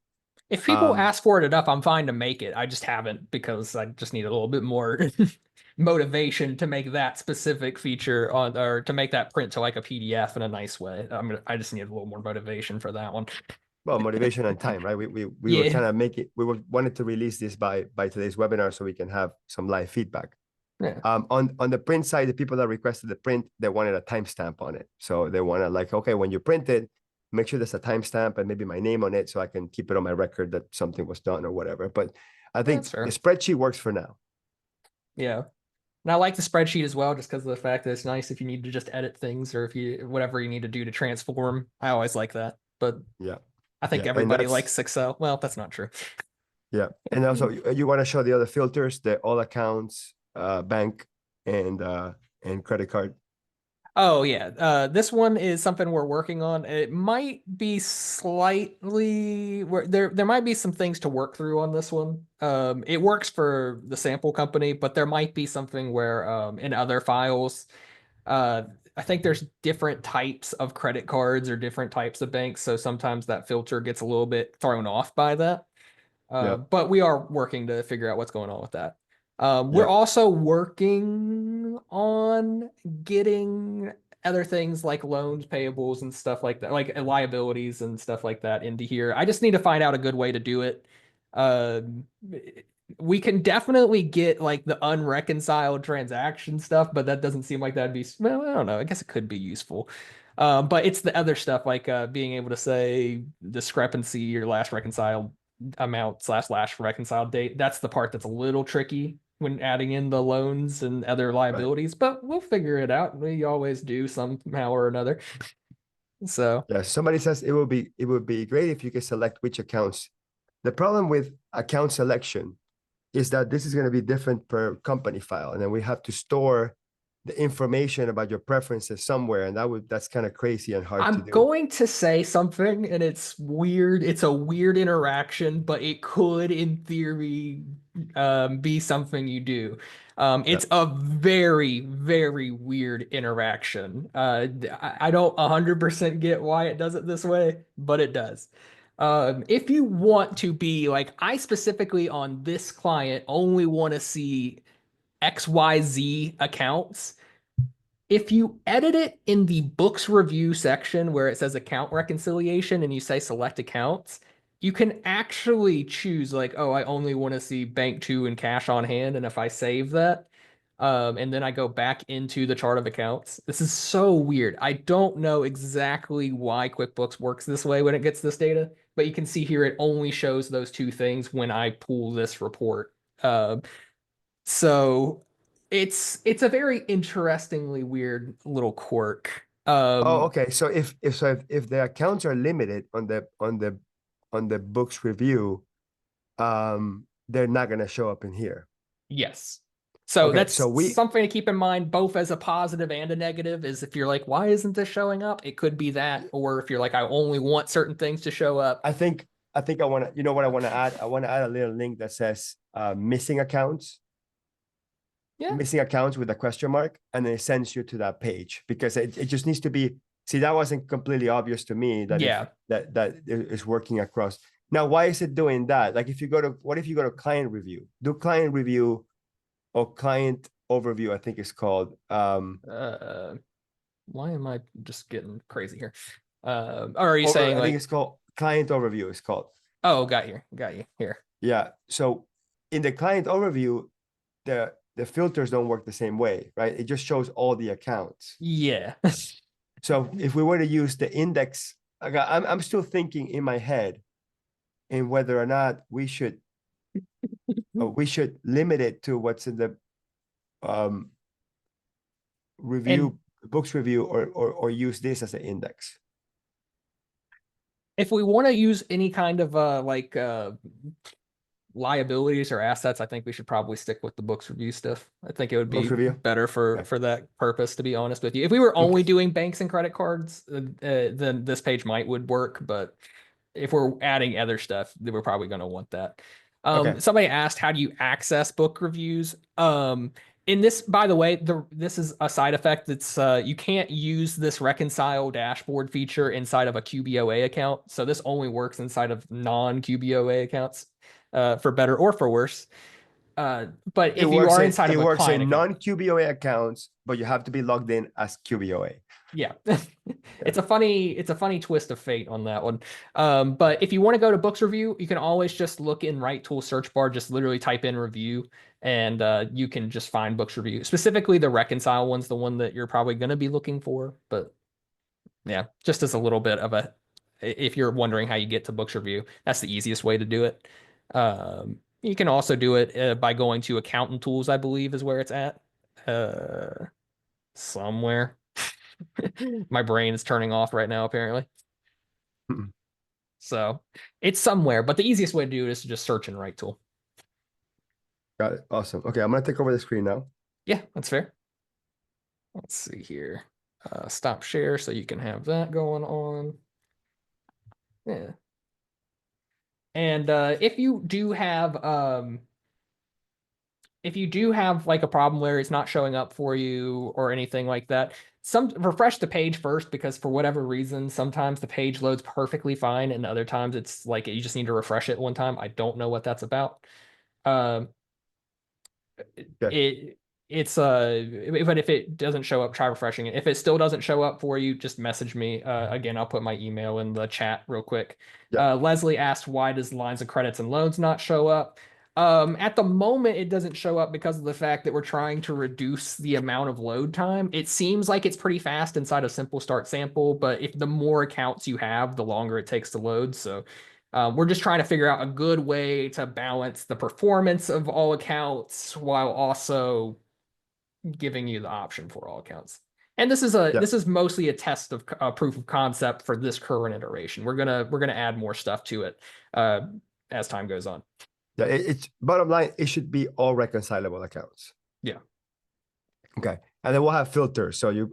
If people ask for it enough, I'm fine to make it. I just haven't because I just need a little bit more motivation to make that specific feature or to make that print to like a PDF in a nice way. I just need a little more motivation for that one. Well, motivation and time, right? We were trying to make it. Wanted to release this by today's webinar so we can have some live feedback. Yeah. On the print side, the people that requested the print, they wanted a timestamp on it. So they want to like, okay, when you print it, make sure there's a timestamp and maybe my name on it so I can keep it on my record that something was done or whatever. But I think the spreadsheet works for now. Yeah. And I like the spreadsheet as well, just because of the fact that it's nice if you need to just edit things or whatever you need to do to transform. I always like that. But yeah, I think everybody likes Excel. Well, that's not true. Yeah. And also you want to show the other filters, the all accounts, bank and credit card. Oh yeah, this one is something we're working on. It might be slightly there might be some things to work through on this one. It works for the sample company, but there might be something where in other files, I think there's different types of credit cards or different types of banks, so sometimes that filter gets a little bit thrown off by that. Yeah. But we are working to figure out what's going on with that. We're Yeah. also working on getting other things like loans, payables, and stuff like that, like liabilities and stuff like that into here. I just need to find out a good way to do it. Um, we can definitely get like the unreconciled transaction stuff, but that doesn't seem like that'd be, well, I don't know. I guess it could be useful. But it's the other stuff like being able to say discrepancy or last reconciled amount slash last reconciled date. That's the part that's a little tricky when adding in the loans and other Right. liabilities, but we'll figure it out. We always do somehow or another. So, Yeah. Somebody says it would be great if you could select which accounts. The problem with account selection is that this is going to be different per company file, and then we have to store the information about your preferences somewhere, and that's kind of crazy and hard to I'm do. going to say something, and it's weird. It's a weird interaction, but it could, in theory, be something you do. Yeah. It's a very, very weird interaction. I don't 100% get why it does it this way, but it does. If you want to be like, I specifically on this client only want to see XYZ accounts. If you edit it in the books review section where it says account reconciliation and you say select accounts, you can actually choose like, oh, I only want to see bank two and cash on hand. And if I save that, and then I go back into the chart of accounts, this is so weird. I don't know exactly why QuickBooks works this way when it gets this data, but you can see here it only shows those two things when I pull this report. So it's a very interestingly weird little quirk. Oh, okay. So if the accounts are limited on the books review, they're not going to show up in here. Yes. So Okay. So that's we something to keep in mind, both as a positive and a negative, is if you're like, why isn't this showing up? It could be that, or if you're like, I only want certain things to show up. I think I want to, you know what I want to add? I want to add a little link that says Yeah. missing accounts with a question mark, and then it sends you to that page because it just needs to be, see, that wasn't completely obvious to me that if Yeah. that is working across. Now, why is it doing that? Like if you go to, what if you go to client review? Do client review or client overview, I think it's called. Uh, why am I just getting crazy here? Or are you Over, saying I think like, it's called client overview, it's called. oh, got you here. Yeah. So in the client overview, the filters don't work the same way, right? It just shows all the accounts. Yeah. So if we were to use the index, I'm still thinking in my head in whether or not we should limit it to what's in the um, And review books review, or use this as an index. if we want to use any kind of liabilities or assets, I think we should probably stick with the books review stuff. I think it would Books be review. better for Okay. that purpose, to be honest with you. If we were Okay. only doing banks and credit cards, then this page might would work, but if we're adding other stuff, then we're probably going to want that. Okay. Somebody asked, how do you access book reviews? In this, by the way, this is a side effect that's you can't use this reconcile dashboard feature inside of a QBOA account. So this only works inside of non-QBOA accounts, for better or for worse. But It if you works are in inside it of a works client in account, non-QBOA accounts, but you have to be logged in as QBOA. yeah. Yeah. It's a funny twist of fate on that one. But if you want to go to books review, you can always just look in RightTool search bar, just literally type in review, and you can just find books review. Specifically, the reconcile one's the one that you're probably going to be looking for. But yeah, just as a little bit of a, if you're wondering how you get to books review, that's the easiest way to do it. You can also do it by going to accountant tools, I believe is where it's at. Somewhere. My brain is turning off right now, apparently. So it's somewhere, but the easiest way to do it is to just search in RightTool. Got it. Awesome. Okay, I'm gonna take over the screen now. Yeah, that's fair. Let's see here. Stop share so you can have that going on. Yeah. And if you do have like a problem where it's not showing up for you or anything like that, refresh the page first, because for whatever reason, sometimes the page loads perfectly fine, and other times it's like you just need to refresh it one time. I don't know what that's about. Um, Okay. but if it doesn't show up, try refreshing it. If it still doesn't show up for you, just message me. Again, I'll put my email in the chat real quick. Yeah. Leslie asked, why does lines of credits and loans not show up? At the moment, it doesn't show up because of the fact that we're trying to reduce the amount of load time. It seems like it's pretty fast inside a simple start sample, but if the more accounts you have, the longer it takes to load. So we're just trying to figure out a good way to balance the performance of all accounts while also giving you the option for all accounts. And this Yeah. is mostly a test of proof of concept for this current iteration. We're gonna add more stuff to it as time goes on. Yeah. It's bottom line. It should be all reconcilable accounts. Yeah. Okay. And then we'll have filters. So you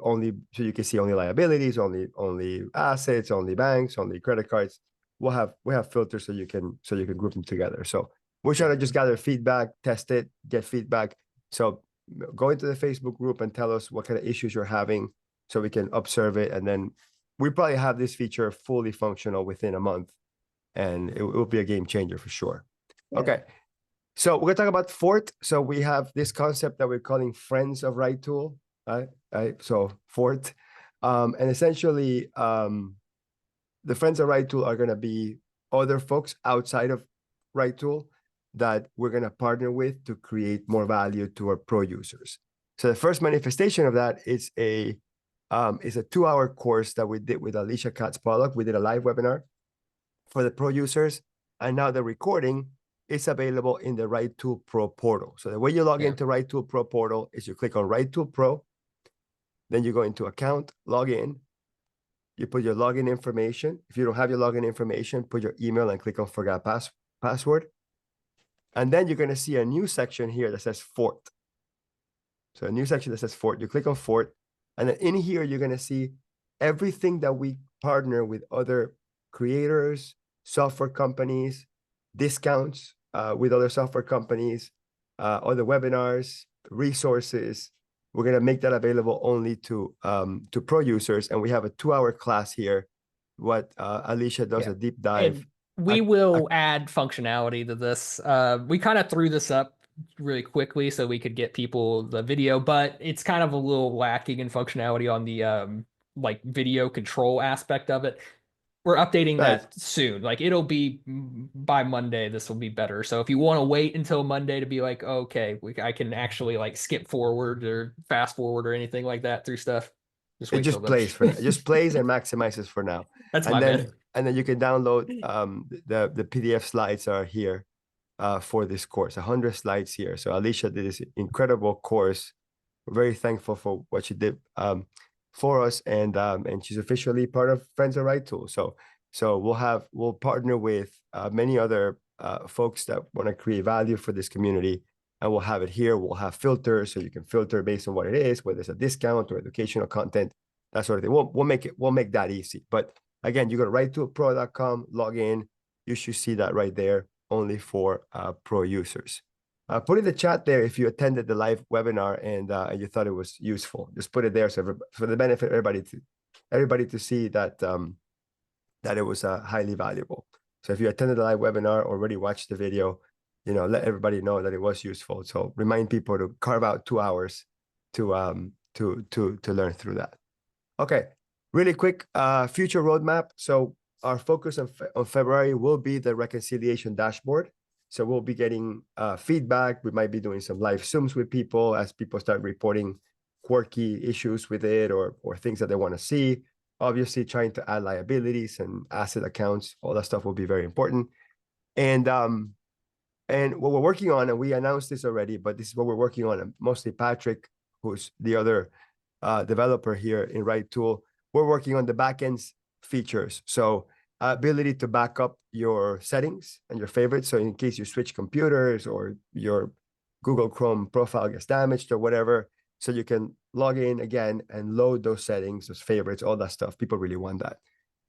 can see only liabilities, only assets, only banks, only credit cards. We'll have filters so you can group them together. So we're trying to just gather feedback, test it, get feedback. So go into the Facebook group and tell us what kind of issues you're having so we can observe it. And then we probably have this feature fully functional within a month, and it will be a game changer for sure. Yeah. Okay. So we're gonna talk about Fort. So we have this concept that we're calling Friends of RightTool. So Fort, and essentially, the Friends of RightTool are gonna be other folks outside of RightTool that we're gonna partner with to create more value to our pro users. So the first manifestation of that is a 2-hour course that we did with Alicia Katz-Pollock. We did a live webinar for the pro users, and now the recording is available in the RightTool Pro portal. So the way you log into RightTool Pro portal is you click on RightTool Pro, then you go into account, log in, you put your login information. If you don't have your login information, put your email and click on forgot password. And then you're gonna see a new section here that says Fort. So a new section that says Fort, you click on Fort, and then in here, you're gonna see everything that we partner with other creators, software companies, discounts with other software companies, other webinars, resources. We're gonna make that available only to pro users, and we have a 2-hour class here. What Alicia does a deep dive. And we will add functionality to this. We kind of threw this up really quickly so we could get people the video, but it's kind of a little lacking in functionality on the like video control aspect of it. We're updating that soon. Like it'll be by Monday, this will be better. So if you want to wait until Monday to be like, okay, I can actually like skip forward or fast forward or anything like that through stuff. Just wait. It just plays for now. It just plays and maximizes for now. That's my bad. And then you can download the PDF slides are here for this course. 100 slides here. So Alicia did this incredible course. We're very thankful for what she did for us, and she's officially part of Friends of RightTool. So we'll partner with many other folks that want to create value for this community, and we'll have it here. We'll have filters, so you can filter based on what it is, whether it's a discount or educational content, that sort of thing. We'll make that easy. But again, you go to righttoolpro.com, log in. You should see that right there, only for pro users. Put in the chat there if you attended the live webinar and you thought it was useful. Just put it there so for the benefit of everybody to see that that it was highly valuable. So if you attended the live webinar, already watched the video, let everybody know that it was useful. So remind people to carve out 2 hours to learn through that. Okay, really quick future roadmap. So our focus on February will be the reconciliation dashboard. So we'll be getting feedback. We might be doing some live Zooms with people as people start reporting quirky issues with it or things that they want to see. Obviously, trying to add liabilities and asset accounts, all that stuff will be very important. And what we're working on, and we announced this already, but this is what we're working on. And mostly Patrick, who's the other developer here in RightTool, we're working on the backend features. So ability to back up your settings and your favorites. So in case you switch computers or your Google Chrome profile gets damaged or whatever, so you can log in again and load those settings, those favorites, all that stuff. People really want that.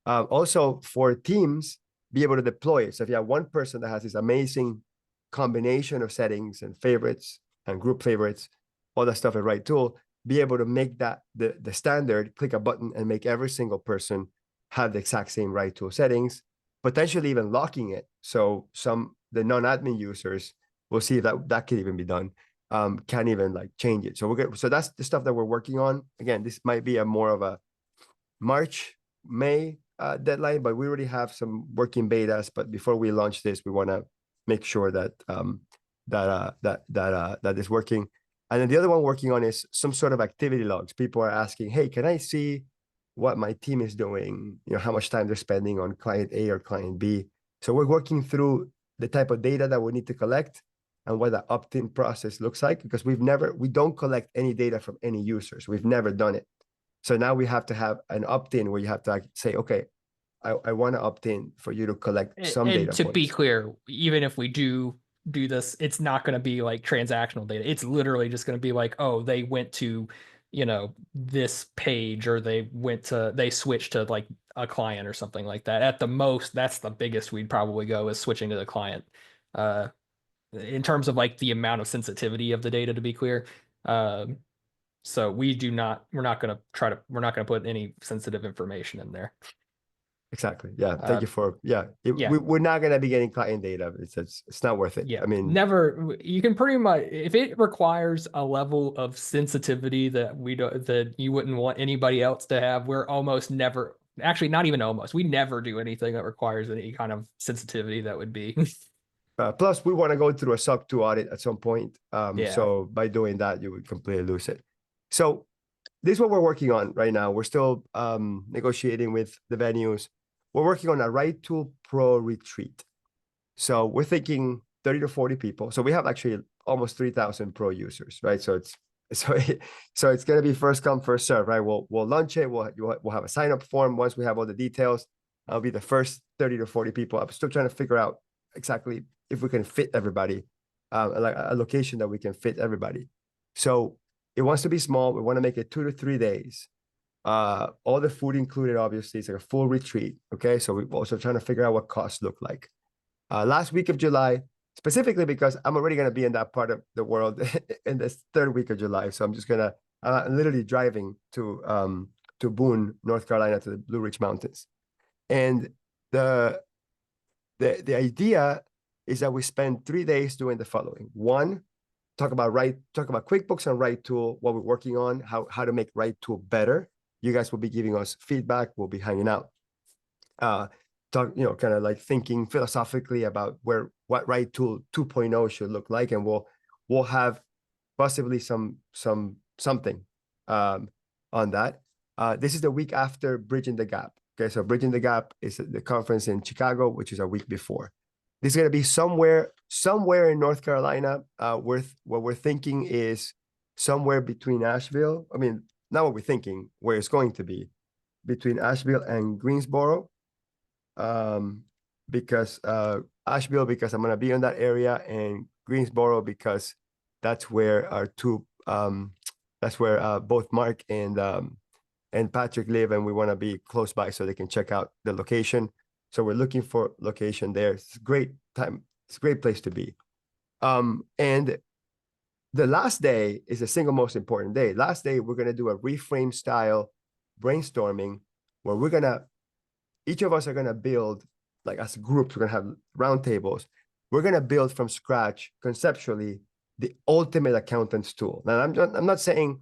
Also for teams, be able to deploy it. So if you have one person that has this amazing combination of settings and favorites and group favorites, all that stuff in RightTool, be able to make that the standard, click a button and make every single person have the exact same RightTool settings, potentially even locking it. So the non-admin users will see if that can even be done. Can't even like change it. So so that's the stuff that we're working on. Again, this might be a more of a March, May deadline, but we already have some working betas. But before we launch this, we want to make sure that that is working. And then the other one working on is some sort of activity logs. People are asking, hey, can I see what my team is doing? You know, how much time they're spending on client A or client B. So we're working through the type of data that we need to collect and what the opt-in process looks like, because we don't collect any data from any users. We've never done it. So now we have to have an opt-in where you have to say, okay, I want to opt in for you to collect some data to points. Be clear, even if we do this, it's not going to be like transactional data. It's literally just going to be like, oh, they went to, you know, this page, or they switched to like a client or something like that. At the most, that's the biggest we'd probably go, is switching to the client. In terms of like the amount of sensitivity of the data, to be clear. So we're not going to put any sensitive information in there. Exactly. Yeah. Thank you for, we're not going to be getting client data. It's not worth it. Yeah. I mean, never, you can pretty much, if it requires a level of sensitivity that you wouldn't want anybody else to have, we're almost never, actually not even almost, we never do anything that requires any kind of sensitivity that would be. Plus, we want to go through a SOC 2 audit at some point. Yeah. So by doing that, you would completely lose it. So this is what we're working on right now. We're still negotiating with the venues. We're working on a RightTool Pro retreat. So we're thinking 30 to 40 people. So we have actually almost 3,000 Pro users, right? So it's going to be first come, first serve, right? We'll launch it. We'll have a sign up form. Once we have all the details, I'll be the first 30 to 40 people. I'm still trying to figure out exactly if we can fit everybody, like a location that we can fit everybody. So it wants to be small. We want to make it 2 to 3 days. All the food included, obviously. It's like a full retreat. Okay. So we're also trying to figure out what costs look like. Last week of July, specifically because I'm already going to be in that part of the world in this third week of July. So I'm just going to, I'm literally driving to Boone, North Carolina, to the Blue Ridge Mountains. And the idea is that we spend 3 days doing the following. One, talk about QuickBooks and RightTool, what we're working on, how to make RightTool better. You guys will be giving us feedback. We'll be hanging out. Talk, kind of like thinking philosophically about what RightTool 2.0 should look like, and we'll have possibly something on that. This is the week after Bridging the Gap. Okay, so Bridging the Gap is the conference in Chicago, which is a week before. This is going to be somewhere in North Carolina. What we're thinking is somewhere between Asheville. I mean, not what we're thinking, where it's going to be, between Asheville and Greensboro. Because Asheville, because I'm going to be in that area, and Greensboro, because that's where both Mark and Patrick live, and we want to be close by so they can check out the location. So we're looking for location there. It's a great time. It's a great place to be. And the last day is the single most important day. Last day, we're going to do a reframe style brainstorming where each of us are going to build, like as groups, we're going to have round tables. We're going to build from scratch, conceptually, the ultimate accountant's tool. Now, I'm not saying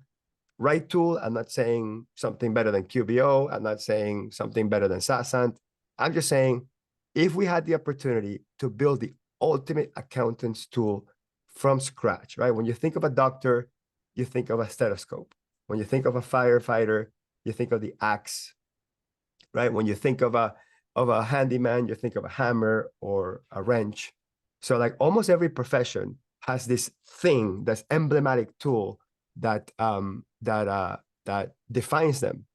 RightTool. I'm not saying something better than QBO. I'm not saying something better than Saasant. I'm just saying, if we had the opportunity to build the ultimate accountant's tool from scratch, right? When you think of a doctor, you think of a stethoscope. When you think of a firefighter, you think of the axe, right? When you think of a handyman, you think of a hammer or a wrench. So like almost every profession has this thing, that's emblematic tool that defines them.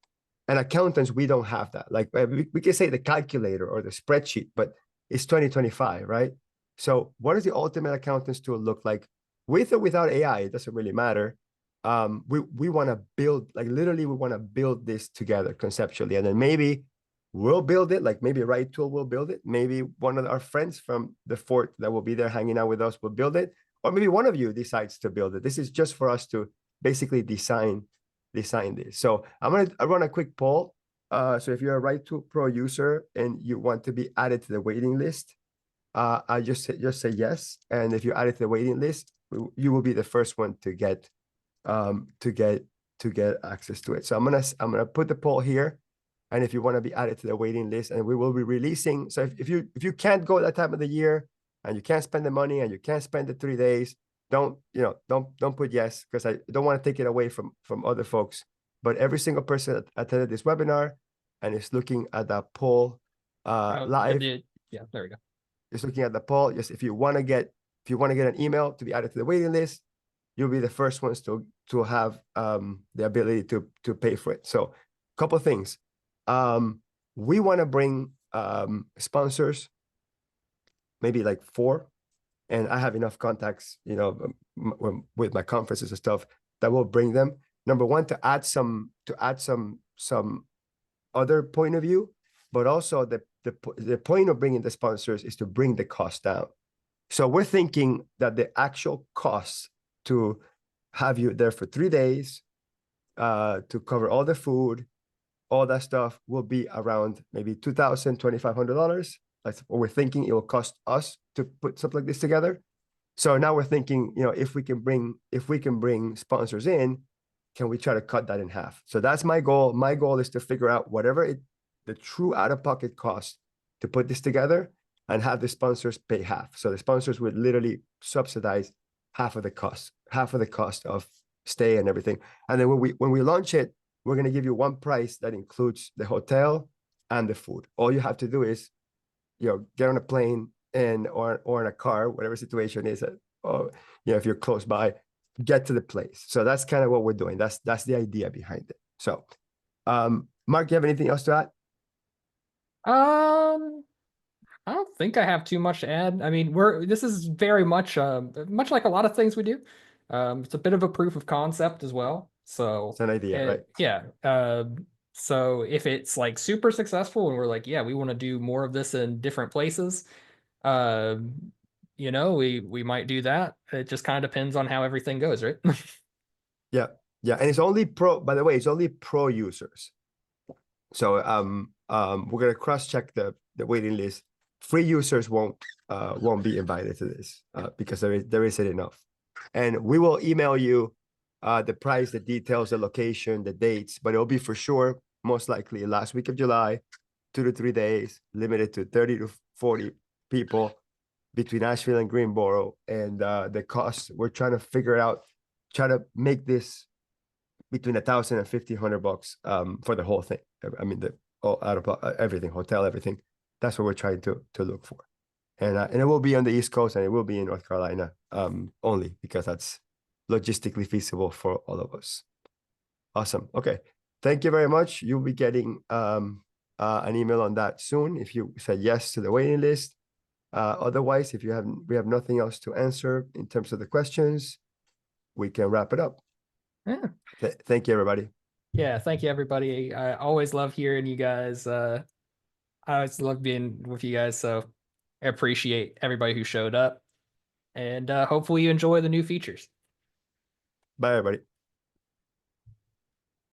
And accountants, we don't have that. Like we can say the calculator or the spreadsheet, but it's 2025, right? So what does the ultimate accountant's tool look like? With or without AI, it doesn't really matter. We want to build, like literally we want to build this together conceptually. And then maybe we'll build it, like maybe RightTool will build it. Maybe one of our friends from the fort that will be there hanging out with us will build it. Or maybe one of you decides to build it. This is just for us to basically design design this. So I run a quick poll. So if you're a RightTool Pro user and you want to be added to the waiting list, I just say yes. And if you're added to the waiting list, you will be the first one to get access to it. So I'm gonna put the poll here. And if you want to be added to the waiting list, and we will be releasing. So if you can't go at that time of the year and you can't spend the money and you can't spend the 3 days, don't put yes, because I don't want to take it away from other folks. But every single person that attended this webinar and is looking at that poll live. Yeah, there we go. Just looking at the poll. Yes, if you want to get an email to be added to the waiting list, you'll be the first ones to have the ability to pay for it. So a couple of things. We want to bring sponsors, maybe like 4, and I have enough contacts, with my conferences and stuff, that will bring them. Number one, to add some other point of view, but also the point of bringing the sponsors is to bring the cost down. So we're thinking that the actual cost to have you there for 3 days, to cover all the food, all that stuff, will be around maybe $2,000, $2,500. That's what we're thinking it will cost us to put something like this together. So now we're thinking, if we can bring sponsors in, can we try to cut that in half? So that's my goal. My goal is to figure out whatever the true out-of-pocket cost to put this together, and have the sponsors pay half. So the sponsors would literally subsidize half of the cost of stay and everything. And then when we launch it, we're going to give you one price that includes the hotel and the food. All you have to do is, get on a plane or in a car, whatever situation is, if you're close by, get to the place. So that's kind of what we're doing. That's the idea behind it. So, Mark, do you have anything else to add? I don't think I have too much to add. I mean, this is very much much like a lot of things we do. It's a bit of a proof of concept as well. So It's an idea, right? Yeah. So if it's like super successful and we're like, yeah, we want to do more of this in different places, we might do that. It just kind of depends on how everything goes, right? Yeah. And it's only by the way, it's only pro users. So we're gonna cross-check the waiting list. Free users won't be invited to this because there isn't enough. And we will email you the price, the details, the location, the dates, but it'll be for sure, most likely last week of July, 2 to 3 days, limited to 30 to 40 people between Asheville and Greenboro. And the cost, we're trying to figure out, try to make this between $1,000 and $1,500 for the whole thing. I mean, all out of everything, hotel, everything. That's what we're trying to look for. And it will be on the East Coast, and it will be in North Carolina only, because that's logistically feasible for all of us. Awesome. Okay. Thank you very much. You'll be getting an email on that soon if you said yes to the waiting list. Otherwise, if we have nothing else to answer in terms of the questions, we can wrap it up. Yeah. Thank you, everybody. Yeah, thank you, everybody. I always love hearing you guys. I always love being with you guys. So I appreciate everybody who showed up. And hopefully you enjoy the new features. Bye, everybody.